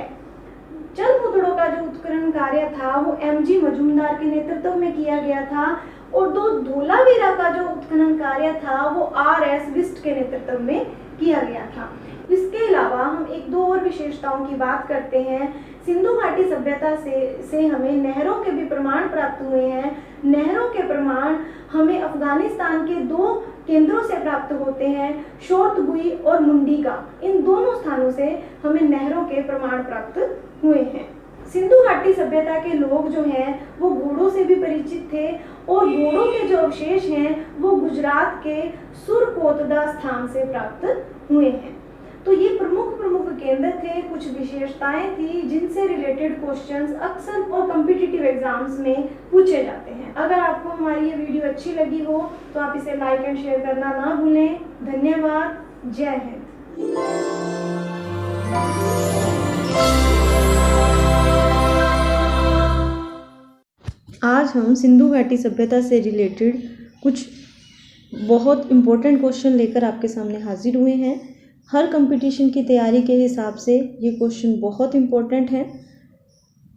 Speaker 1: चनहूदड़ो का जो उत्खनन कार्य था वो एमजी मजूमदार के नेतृत्व में किया गया था और धोलावीरा का जो उत्खनन कार्य था वो आरएस विस्ट के नेतृत्व में किया गया था। इसके अलावा हम 1-2 और विशेषताओं की बात करते हैं। सिंधु घाटी सभ्यता से हमें नहरों के भी प्रमाण प्राप्त हुए हैं। नहरों के प्रमाण हमें अफगानिस्तान के 2 केंद्रों से प्राप्त होते हैं, शोरतगुई और मुंडीगा। इन दोनों स्थानों से हमें नहरों के प्रमाण प्राप्त हुए हैं। सिंधु घाटी सभ्यता के लोग जो हैं वो घोड़ों से भी परिचित थे और घोड़ों के जो अवशेष हैं वो गुजरात के सुरकोतदा स्थान से प्राप्त हुए हैं। तो ये प्रमुख केंद्र थे, कुछ विशेषताएं थी जिनसे रिलेटेड क्वेश्चंस अक्सर और कॉम्पिटिटिव एग्जाम्स में पूछे जाते हैं। अगर आपको हमारी ये वीडियो अच्छी लगी हो तो आप इसे लाइक एंड शेयर करना ना भूलें। धन्यवाद। जय हिंद। आज हम सिंधु घाटी सभ्यता से रिलेटेड कुछ बहुत इम्पोर्टेंट क्वेश्चन लेकर आपके सामने हाजिर हुए हैं। हर कंपटीशन की तैयारी के हिसाब से ये क्वेश्चन बहुत इम्पोर्टेंट हैं।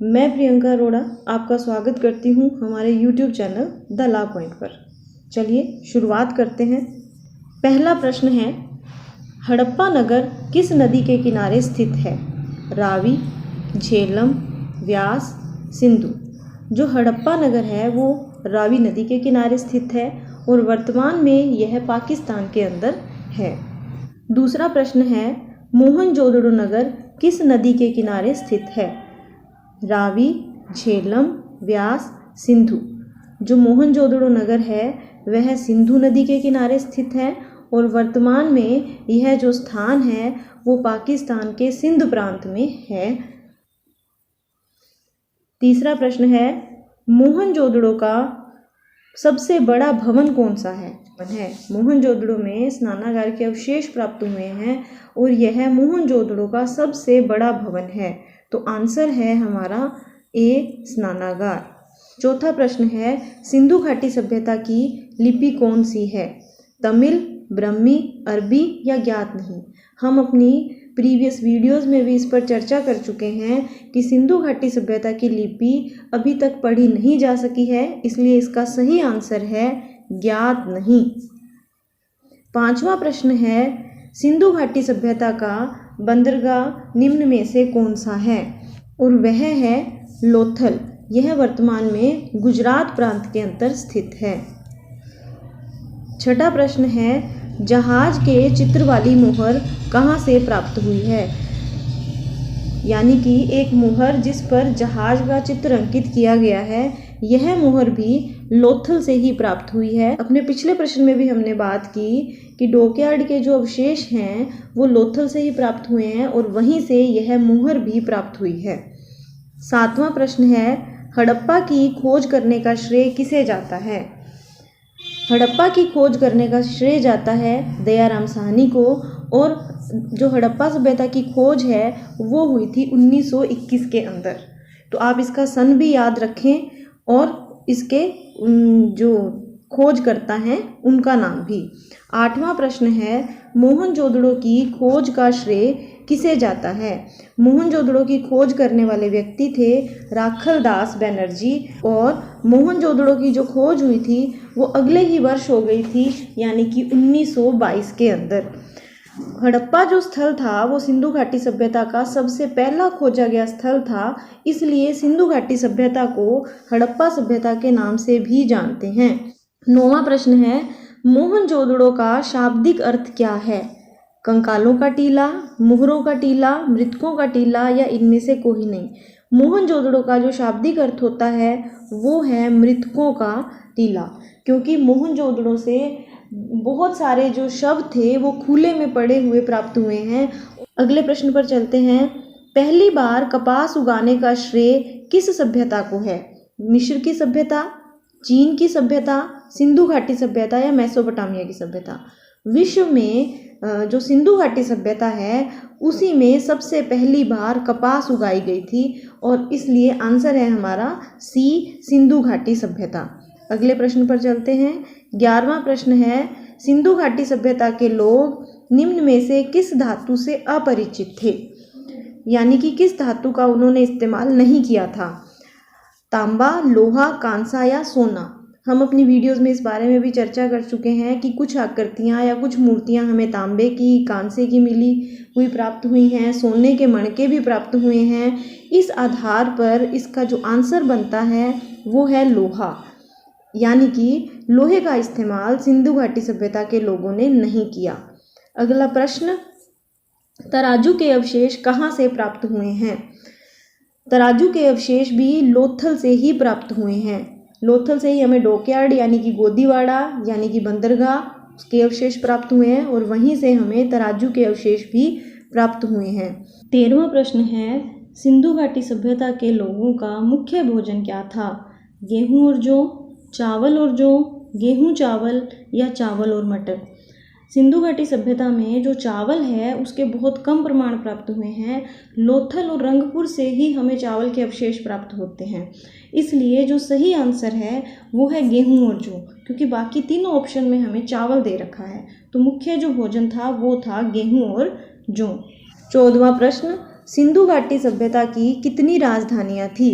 Speaker 1: मैं प्रियंका अरोड़ा आपका स्वागत करती हूँ हमारे YouTube channel the law point पर। चलिए शुरुआत करते हैं। पहला प्रश्न है, हड़प्पा नगर किस नदी के किनारे स्थित है? रावी, झेलम, व्यास, सिंधु। जो हड़प्पा नगर है वो रावी नदी के किनारे स्थित है और वर्तमान में यह पाकिस्तान के अंदर है। दूसरा प्रश्न है, मोहनजोदड़ो नगर किस नदी के किनारे स्थित है? रावी, झेलम, व्यास, सिंधु। जो मोहनजोदड़ो नगर है वह सिंधु नदी के किनारे स्थित है और वर्तमान में यह जो स्थान है वो पाकिस्तान के सिंध प्रांत में है। तीसरा प्रश्न है, मोहनजोदड़ो का सबसे बड़ा भवन कौन सा है? मोहनजोदड़ो में स्नानागार के अवशेष प्राप्त हुए हैं और यह मोहनजोदड़ो का सबसे बड़ा भवन है। तो आंसर है हमारा ए, स्नानागार। चौथा प्रश्न है, सिंधु घाटी सभ्यता की लिपि कौन सी है? तमिल, ब्रह्मी, अरबी या ज्ञात नहीं। हम अपनी प्रीवियस वीडियोस में भी इस पर चर्चा कर चुके हैं कि सिंधु घाटी सभ्यता की लिपि अभी तक पढ़ी नहीं जा सकी है, इसलिए इसका सही आंसर है ज्ञात नहीं। पांचवा प्रश्न है, सिंधु घाटी सभ्यता का बंदरगाह निम्न में से कौन सा है? और वह है लोथल। यह वर्तमान में गुजरात प्रांत के अंदर स्थित है। छठा प्रश्न है, जहाज के चित्र वाली मोहर कहाँ से प्राप्त हुई है? यानी कि एक मोहर जिस पर जहाज का चित्र अंकित किया गया है, यह मोहर भी लोथल से ही प्राप्त हुई है। अपने पिछले प्रश्न में भी हमने बात की कि डॉकयार्ड के जो अवशेष हैं वो लोथल से ही प्राप्त हुए हैं और वहीं से यह मोहर भी प्राप्त हुई है। सातवां प्रश्न है, हड़प्पा की खोज करने का श्रेय किसे जाता है? हड़प्पा की खोज करने का श्रेय जाता है दयाराम साहनी को और जो हड़प्पा सभ्यता की खोज है वो हुई थी 1921 के अंदर। तो आप इसका सन भी याद रखें और इसके जो खोजकर्ता हैं उनका नाम भी। आठवां प्रश्न है, मोहनजोदड़ो की खोज का श्रेय किसे जाता है? मोहनजोदड़ो की खोज करने वाले व्यक्ति थे राखलदास बनर्जी और मोहनजोदड़ो की जो खोज हुई थी वो अगले ही वर्ष हो गई थी, यानी कि 1922 के अंदर। हड़प्पा जो स्थल था वो सिंधु घाटी सभ्यता का सबसे पहला खोजा गया स्थल था, इसलिए सिंधु घाटी सभ्यता को हड़प्पा सभ्यता के नाम से भी जानते हैं। नौवां प्रश्न है, मोहनजोदड़ो का शाब्दिक अर्थ क्या है? कंकालों का टीला, मुहरों का टीला, मृतकों का टीला या इनमें से कोई नहीं। मोहनजोदड़ो का जो शाब्दिक अर्थ होता है वो है मृतकों का टीला, क्योंकि मोहनजोदड़ो से बहुत सारे जो शव थे वो खुले में पड़े हुए प्राप्त हुए हैं। अगले प्रश्न पर चलते हैं, पहली बार कपास उगाने का श्रेय किस सभ्यता को है? मिस्र की सभ्यता, चीन की सभ्यता, सिंधु घाटी सभ्यता या मेसोपोटामिया की सभ्यता? विश्व में जो सिंधु घाटी सभ्यता है उसी में सबसे पहली बार कपास उगाई गई थी और इसलिए आंसर है हमारा सी, सिंधु घाटी सभ्यता। अगले प्रश्न पर चलते हैं। 11वां प्रश्न है, सिंधु घाटी सभ्यता के लोग निम्न में से किस धातु से अपरिचित थे? यानी कि किस धातु का उन्होंने इस्तेमाल नहीं किया था? तांबा, लोहा, कांसा या सोना? हम अपनी वीडियोस में इस बारे में भी चर्चा कर चुके हैं कि कुछ आकृतियाँ या कुछ मूर्तियाँ हमें तांबे की, कांसे की मिली हुई प्राप्त हुई हैं, सोने के मणके भी प्राप्त हुए हैं। इस आधार पर इसका जो आंसर बनता है वो है लोहा, यानी कि लोहे का इस्तेमाल सिंधु घाटी सभ्यता के लोगों ने नहीं किया। अगला प्रश्न, तराजू के अवशेष कहाँ से प्राप्त हुए हैं? तराजू के अवशेष भी लोथल से ही प्राप्त हुए हैं। लोथल से ही हमें डॉकयार्ड यानी कि गोदीवाड़ा यानी कि बंदरगाह उसके अवशेष प्राप्त हुए हैं और वहीं से हमें तराजू के अवशेष भी प्राप्त हुए हैं। 13वां प्रश्न है, सिंधु घाटी सभ्यता के लोगों का मुख्य भोजन क्या था? गेहूँ और जौ, चावल और जौ, गेहूँ चावल या चावल और मटर? सिंधु घाटी सभ्यता में जो चावल है उसके बहुत कम प्रमाण प्राप्त हुए हैं। लोथल और रंगपुर से ही हमें चावल के अवशेष प्राप्त होते हैं, इसलिए जो सही आंसर है वो है गेहूं और जौ, क्योंकि बाकी तीनों ऑप्शन में हमें चावल दे रखा है। तो मुख्य जो भोजन था वो था गेहूं और जौ। 14वां प्रश्न, सिंधु घाटी सभ्यता की कितनी राजधानियाँ थी?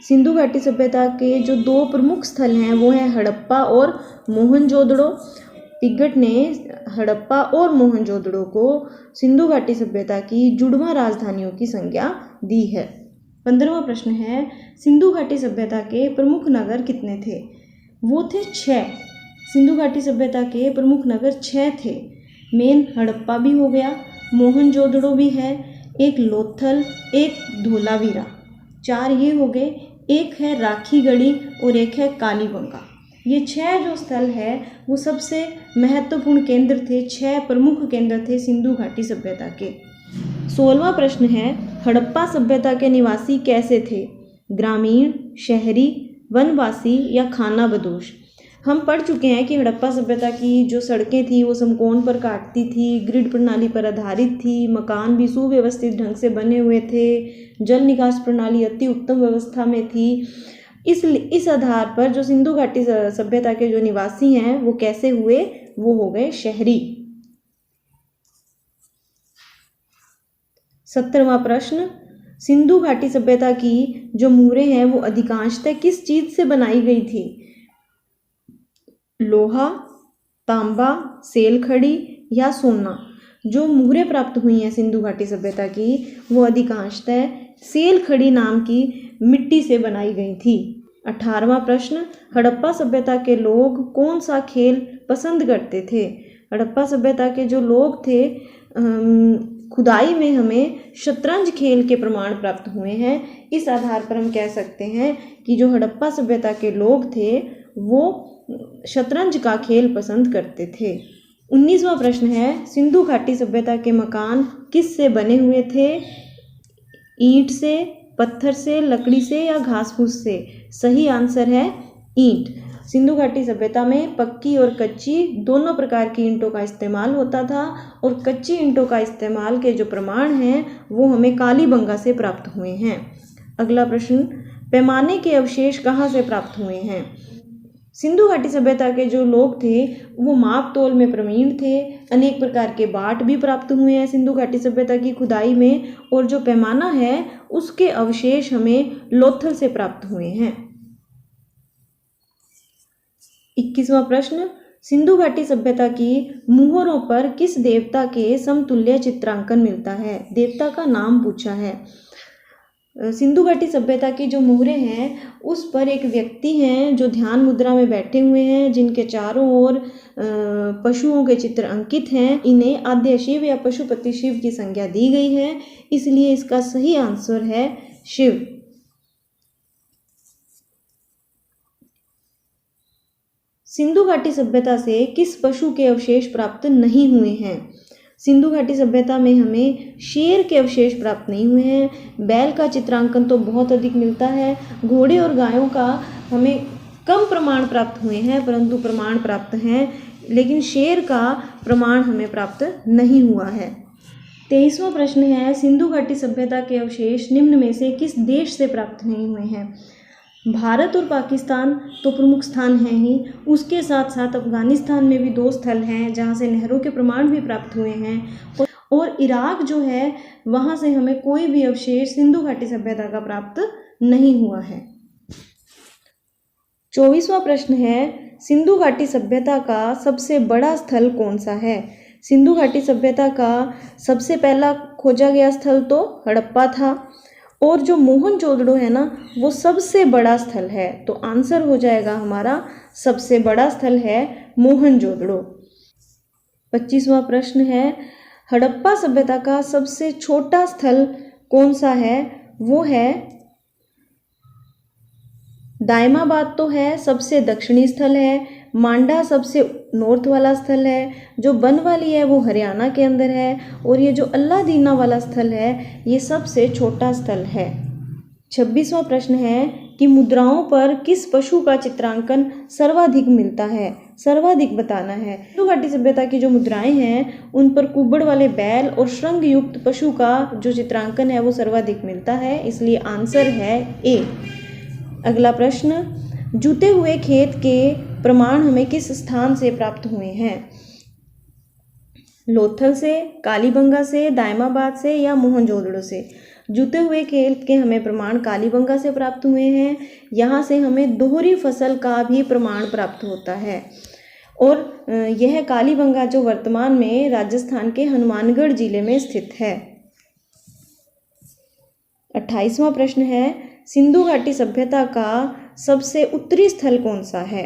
Speaker 1: सिंधु घाटी सभ्यता के जो दो प्रमुख स्थल हैं वो हैं हड़प्पा और मोहनजोदड़ो, पिगट ने हड़प्पा और मोहनजोदड़ो को सिंधु घाटी सभ्यता की जुड़वां राजधानियों की संज्ञा दी है। 15वां प्रश्न है, सिंधु घाटी सभ्यता के प्रमुख नगर कितने थे? वो थे 6। सिंधु घाटी सभ्यता के प्रमुख नगर 6 थे। मेन हड़प्पा भी हो गया, मोहनजोदड़ो भी है, एक लोथल, एक धोलावीरा, 4 ये हो गए, एक है राखीगढ़ी और एक है कालीबंगा। ये 6 जो स्थल है वो सबसे महत्वपूर्ण केंद्र थे, 6 प्रमुख केंद्र थे सिंधु घाटी सभ्यता के। 16वां प्रश्न है, हड़प्पा सभ्यता के निवासी कैसे थे? ग्रामीण, शहरी, वनवासी या खाना बदोश? हम पढ़ चुके हैं कि हड़प्पा सभ्यता की जो सड़कें थी वो समकोण पर काटती थी, ग्रिड प्रणाली पर आधारित थी, मकान भी सुव्यवस्थित ढंग से बने हुए थे, जल निकास प्रणाली अति उत्तम व्यवस्था में थी। इस आधार पर जो सिंधु घाटी सभ्यता के जो निवासी हैं वो कैसे हुए? वो हो गए शहरी। 17वां प्रश्न, सिंधु घाटी सभ्यता की जो मुहरें हैं वो अधिकांशतः किस चीज से बनाई गई थी? लोहा, तांबा, सेलखड़ी या सोना? जो मुहरें प्राप्त हुई हैं सिंधु घाटी सभ्यता की वो अधिकांशतः सेलखड़ी नाम की मिट्टी से बनाई गई थी। 18वां प्रश्न, हड़प्पा सभ्यता के लोग कौन सा खेल पसंद करते थे? हड़प्पा सभ्यता के जो लोग थे, खुदाई में हमें शतरंज खेल के प्रमाण प्राप्त हुए हैं। इस आधार पर हम कह सकते हैं कि जो हड़प्पा सभ्यता के लोग थे वो शतरंज का खेल पसंद करते थे। 19वां प्रश्न है, सिंधु घाटी सभ्यता के मकान किस से बने हुए थे? ईंट से, पत्थर से, लकड़ी से या घास फूस से? सही आंसर है ईंट। सिंधु घाटी सभ्यता में पक्की और कच्ची दोनों प्रकार की ईंटों का इस्तेमाल होता था और कच्ची ईंटों का इस्तेमाल के जो प्रमाण हैं वो हमें कालीबंगा से प्राप्त हुए हैं। अगला प्रश्न, पैमाने के अवशेष कहाँ से प्राप्त हुए हैं? सिंधु घाटी सभ्यता के जो लोग थे वो माप तोल में प्रवीण थे। अनेक प्रकार के बाट भी प्राप्त हुए हैं सिंधु घाटी सभ्यता की खुदाई में, और जो पैमाना है उसके अवशेष हमें लोथल से प्राप्त हुए हैं। 21वां प्रश्न, सिंधु घाटी सभ्यता की मुहरों पर किस देवता के समतुल्य चित्रांकन मिलता है? देवता का नाम पूछा है। सिंधु घाटी सभ्यता की जो मुहरें हैं उस पर एक व्यक्ति हैं जो ध्यान मुद्रा में बैठे हुए हैं, जिनके चारों ओर पशुओं के चित्र अंकित हैं। इन्हें आद्य शिव या पशुपति शिव की संज्ञा दी गई है, इसलिए इसका सही आंसर है शिव। सिंधु घाटी सभ्यता से किस पशु के अवशेष प्राप्त नहीं हुए हैं? सिंधु घाटी सभ्यता में हमें शेर के अवशेष प्राप्त नहीं हुए हैं। बैल का चित्रांकन तो बहुत अधिक मिलता है। घोड़े और गायों का हमें कम प्रमाण प्राप्त हुए हैं, परंतु प्रमाण प्राप्त हैं, लेकिन शेर का प्रमाण हमें प्राप्त नहीं हुआ है। 23वां प्रश्न है, सिंधु घाटी सभ्यता के अवशेष निम्न में से किस देश से प्राप्त नहीं हुए हैं? भारत और पाकिस्तान तो प्रमुख स्थान हैं ही, उसके साथ साथ अफगानिस्तान में भी 2 स्थल हैं जहां से नहरों के प्रमाण भी प्राप्त हुए हैं, और इराक जो है वहां से हमें कोई भी अवशेष सिंधु घाटी सभ्यता का प्राप्त नहीं हुआ है। 24वां प्रश्न है, सिंधु घाटी सभ्यता का सबसे बड़ा स्थल कौन सा है? सिंधु घाटी सभ्यता का सबसे पहला खोजा गया स्थल तो हड़प्पा था, और जो मोहनजोदड़ो है ना वो सबसे बड़ा स्थल है, तो आंसर हो जाएगा हमारा सबसे बड़ा स्थल है मोहनजोदड़ो। 25वां प्रश्न है, हड़प्पा सभ्यता का सबसे छोटा स्थल कौन सा है? वो है दायमाबाद तो है, सबसे दक्षिणी स्थल है। मांडा सबसे नॉर्थ वाला स्थल है। जो बनवाली है वो हरियाणा के अंदर है, और ये जो अल्लादीना वाला स्थल है ये सबसे छोटा स्थल है। 26वां प्रश्न है कि मुद्राओं पर किस पशु का चित्रांकन सर्वाधिक मिलता है? सर्वाधिक बताना है। सिंधु घाटी सभ्यता की जो मुद्राएं हैं उन पर कुब्बड़ वाले बैल और श्रृंग युक्त पशु का जो चित्रांकन है वो सर्वाधिक मिलता है, इसलिए आंसर है ए। अगला प्रश्न, जुते हुए खेत के प्रमाण हमें किस स्थान से प्राप्त हुए हैं? लोथल से, कालीबंगा से, दायमाबाद से या मोहनजोदड़ो से? जुते हुए खेत के हमें प्रमाण कालीबंगा से प्राप्त हुए हैं। यहाँ से हमें दोहरी फसल का भी प्रमाण प्राप्त होता है। और यह कालीबंगा जो वर्तमान में राजस्थान के हनुमानगढ़ जिले में स्थित है। 28वां प्रश्न है, सिंधु घाटी सभ्यता का सबसे उत्तरी स्थल कौन सा है?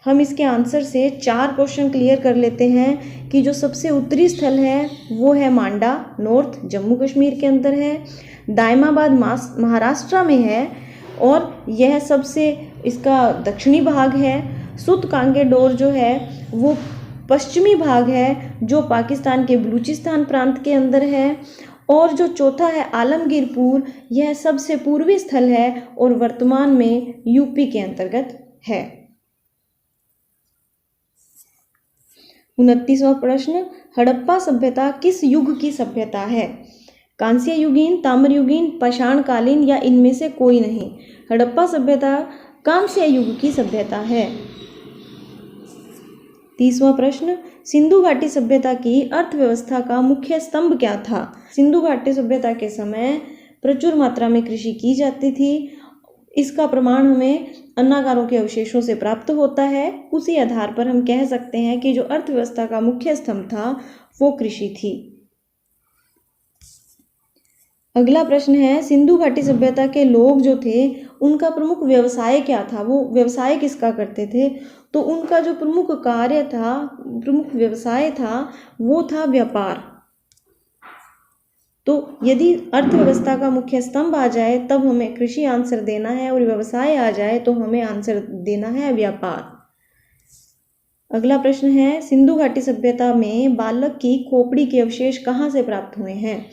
Speaker 1: हम इसके आंसर से 4 क्वेश्चन क्लियर कर लेते हैं कि जो सबसे उत्तरी स्थल है वो है मांडा, नॉर्थ जम्मू कश्मीर के अंदर है। दायमाबाद महाराष्ट्र में है और यह सबसे इसका दक्षिणी भाग है। सुत कांगेडोर जो है वो पश्चिमी भाग है जो पाकिस्तान के बलूचिस्तान प्रांत के अंदर है। और जो चौथा है आलमगीरपुर, यह सबसे पूर्वी स्थल है और वर्तमान में यूपी के अंतर्गत है। 29वां प्रश्न, हड़प्पा सभ्यता किस युग की सभ्यता है? कांस्य युगीन, ताम्र युगीन, पाषाणकालीन या इनमें से कोई नहीं? हड़प्पा सभ्यता कांस्य युग की सभ्यता है। 30वां प्रश्न, सिंधु घाटी सभ्यता की अर्थव्यवस्था का मुख्य स्तंभ क्या था? सिंधु घाटी सभ्यता के समय प्रचुर मात्रा में कृषि की जाती थी। इसका प्रमाण हमें अन्नागारों के अवशेषों से प्राप्त होता है। उसी आधार पर हम कह सकते हैं कि जो अर्थव्यवस्था का मुख्य स्तंभ था वो कृषि थी। अगला प्रश्न है, सिंधु घाटी सभ्यता के लोग जो थे उनका प्रमुख व्यवसाय क्या था? वो व्यवसाय किसका करते थे? तो उनका जो प्रमुख कार्य था, प्रमुख व्यवसाय था वो था व्यापार। तो यदि अर्थव्यवस्था का मुख्य स्तंभ आ जाए तब हमें कृषि आंसर देना है और व्यवसाय आ जाए तो हमें आंसर देना है व्यापार। अगला प्रश्न है, सिंधु घाटी सभ्यता में बालक की खोपड़ी के अवशेष कहाँ से प्राप्त हुए हैं?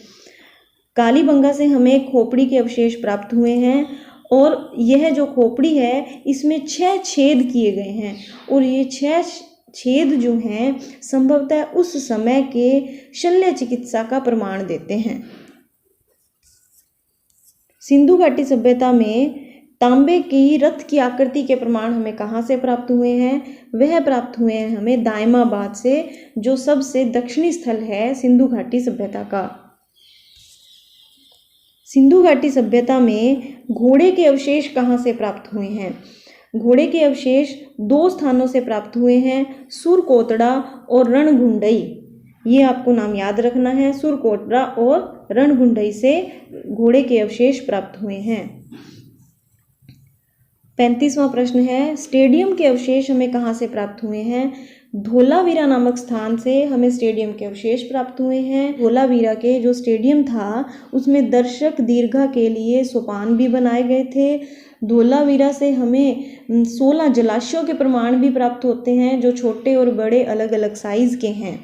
Speaker 1: कालीबंगा से हमें खोपड़ी के अवशेष प्राप्त हुए हैं और यह जो खोपड़ी है इसमें 6 छेद किए गए हैं और ये 6 छेद जो हैं संभवतः उस समय के शल्य चिकित्सा का प्रमाण देते हैं। सिंधु घाटी सभ्यता में तांबे की रथ की आकृति के प्रमाण हमें कहाँ से प्राप्त हुए हैं? वह प्राप्त हुए हैं हमें दायमाबाद से, जो सबसे दक्षिणी स्थल है सिंधु घाटी सभ्यता का। सिंधु घाटी सभ्यता में घोड़े के अवशेष कहाँ से प्राप्त हुए हैं? घोड़े के अवशेष 2 स्थानों से प्राप्त हुए हैं, सुरकोटड़ा और रणगुंडई। ये आपको नाम याद रखना है, सुरकोटड़ा और रणगुंडई से घोड़े के अवशेष प्राप्त हुए हैं। 35वां प्रश्न है, स्टेडियम के अवशेष हमें कहाँ से प्राप्त हुए हैं? धोलावीरा नामक स्थान से हमें स्टेडियम के अवशेष प्राप्त हुए हैं। धोलावीरा के जो स्टेडियम था उसमें दर्शक दीर्घा के लिए सोपान भी बनाए गए थे। धोलावीरा से हमें 16 जलाशयों के प्रमाण भी प्राप्त होते हैं जो छोटे और बड़े अलग अलग साइज के हैं।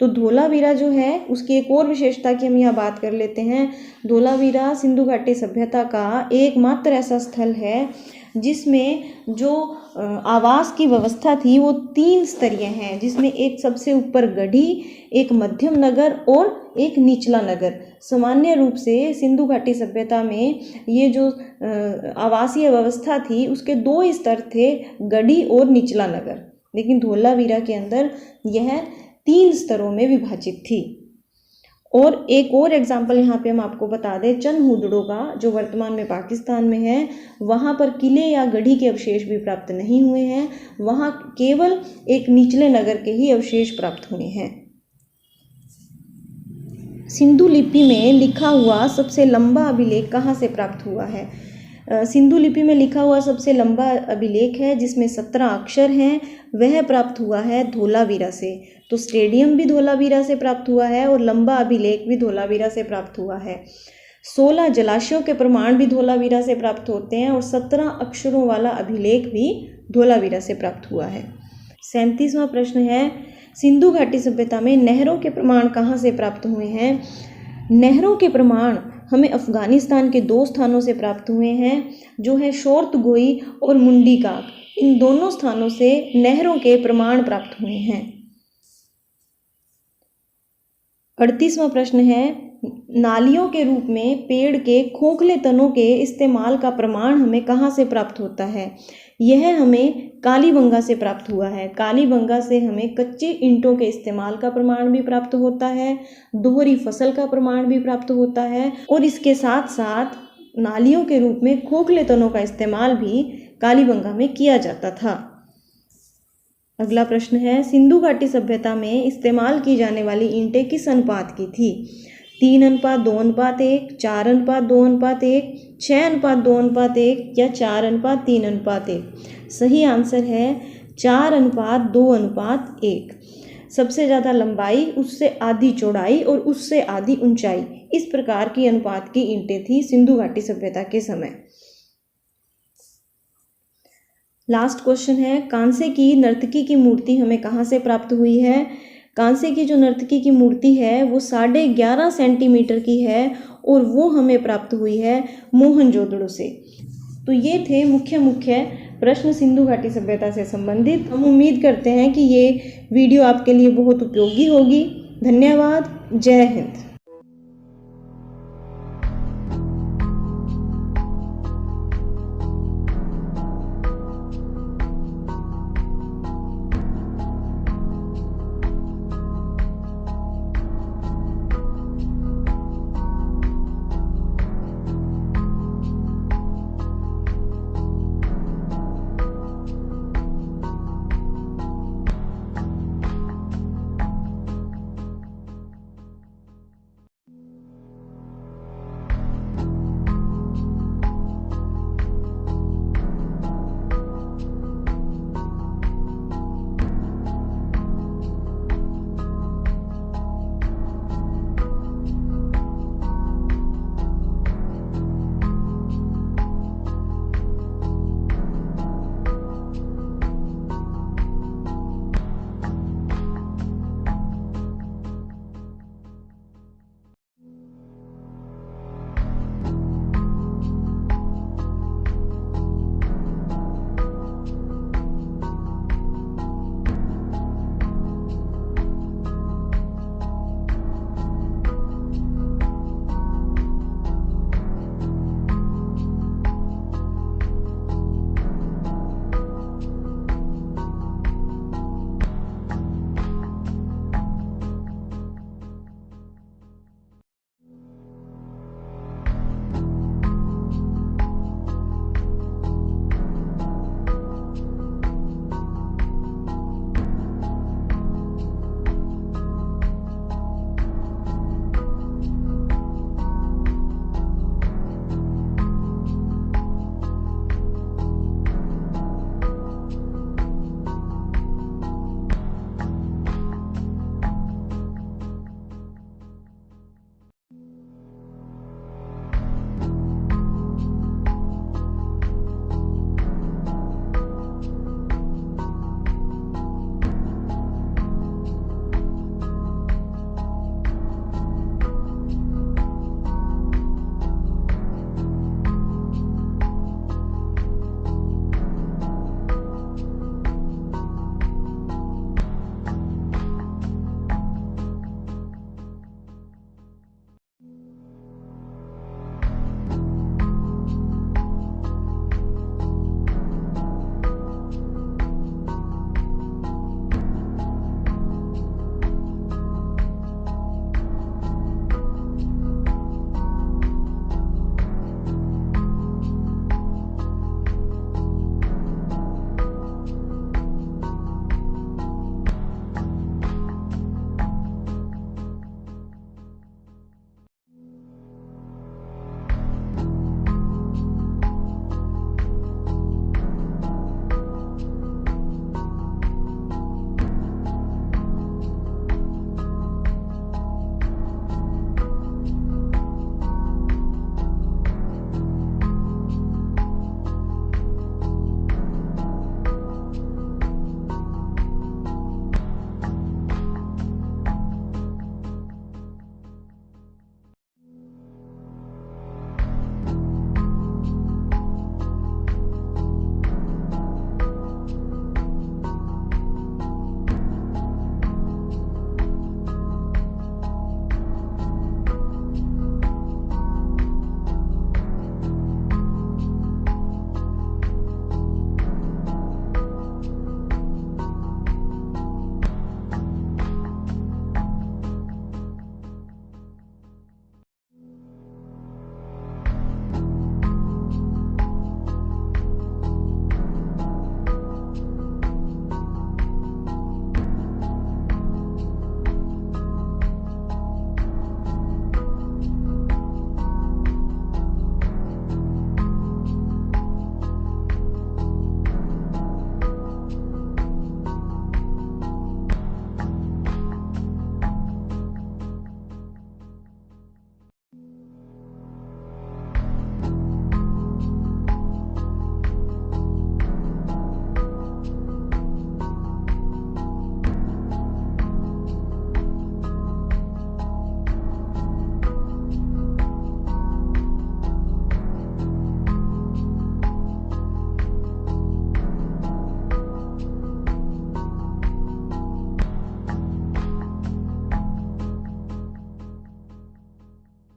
Speaker 1: तो धोलावीरा जो है उसकी एक और विशेषता की हम यहाँ बात कर लेते हैं। धोलावीरा सिंधु घाटी सभ्यता का एकमात्र ऐसा स्थल है जिसमें जो आवास की व्यवस्था थी वो 3 स्तरीय है, जिसमें एक सबसे ऊपर गढ़ी, एक मध्यम नगर और एक निचला नगर। सामान्य रूप से सिंधु घाटी सभ्यता में ये जो आवासीय व्यवस्था थी उसके 2 स्तर थे, गढ़ी और निचला नगर, लेकिन धोलावीरा के अंदर यह 3 स्तरों में विभाजित थी। और एक और एग्जाम्पल यहाँ पे हम आपको बता दें, चनहुदड़ो का, जो वर्तमान में पाकिस्तान में है, वहाँ पर किले या गढ़ी के अवशेष भी प्राप्त नहीं हुए हैं, वहाँ केवल एक निचले नगर के ही अवशेष प्राप्त हुए हैं। सिंधु लिपि में लिखा हुआ सबसे लंबा अभिलेख कहाँ से प्राप्त हुआ है? सिंधु लिपि में लिखा हुआ सबसे लंबा अभिलेख है जिसमें 17 अक्षर हैं, वह प्राप्त हुआ है धोलावीरा से। तो स्टेडियम भी धोलावीरा से प्राप्त हुआ है और लंबा अभिलेख भी धोलावीरा से प्राप्त हुआ है। 16 जलाशयों के प्रमाण भी धोलावीरा से प्राप्त होते हैं और 17 अक्षरों वाला अभिलेख भी धोलावीरा से प्राप्त हुआ है। 37वां प्रश्न है, सिंधु घाटी सभ्यता में नहरों के प्रमाण कहाँ से प्राप्त हुए हैं? नहरों के प्रमाण हमें अफगानिस्तान के 2 स्थानों से प्राप्त हुए हैं, जो है शोर्तगोई और मुंडीकाक। इन दोनों स्थानों से नहरों के प्रमाण प्राप्त हुए हैं। 38वां प्रश्न है, नालियों के रूप में पेड़ के खोखले तनों के इस्तेमाल का प्रमाण हमें कहाँ से प्राप्त होता है? यह हमें कालीबंगा से प्राप्त हुआ है। कालीबंगा से हमें कच्चे ईंटों के इस्तेमाल का प्रमाण भी प्राप्त होता है, दोहरी फसल का प्रमाण भी प्राप्त होता है और इसके साथ साथ नालियों के रूप में खोखले तनों का इस्तेमाल भी कालीबंगा में किया जाता था। अगला प्रश्न है, सिंधु घाटी सभ्यता में इस्तेमाल की जाने वाली ईंटें किस अनुपात की थी? 3:2:1, 4:2:1, 6:2:1 या 4:3:1? सही आंसर है 4:2:1। सबसे ज़्यादा लंबाई, उससे आधी चौड़ाई और उससे आधी ऊंचाई, इस प्रकार की अनुपात की ईंटें थी सिंधु घाटी सभ्यता के समय। लास्ट क्वेश्चन है, कांसे की नर्तकी की मूर्ति हमें कहाँ से प्राप्त हुई है? कांसे की जो नर्तकी की मूर्ति है वो 11.5 सेंटीमीटर की है और वो हमें प्राप्त हुई है मोहनजोदड़ो से। तो ये थे मुख्य प्रश्न सिंधु घाटी सभ्यता से संबंधित। हम उम्मीद करते हैं कि ये वीडियो आपके लिए बहुत उपयोगी होगी। धन्यवाद। जय हिंद।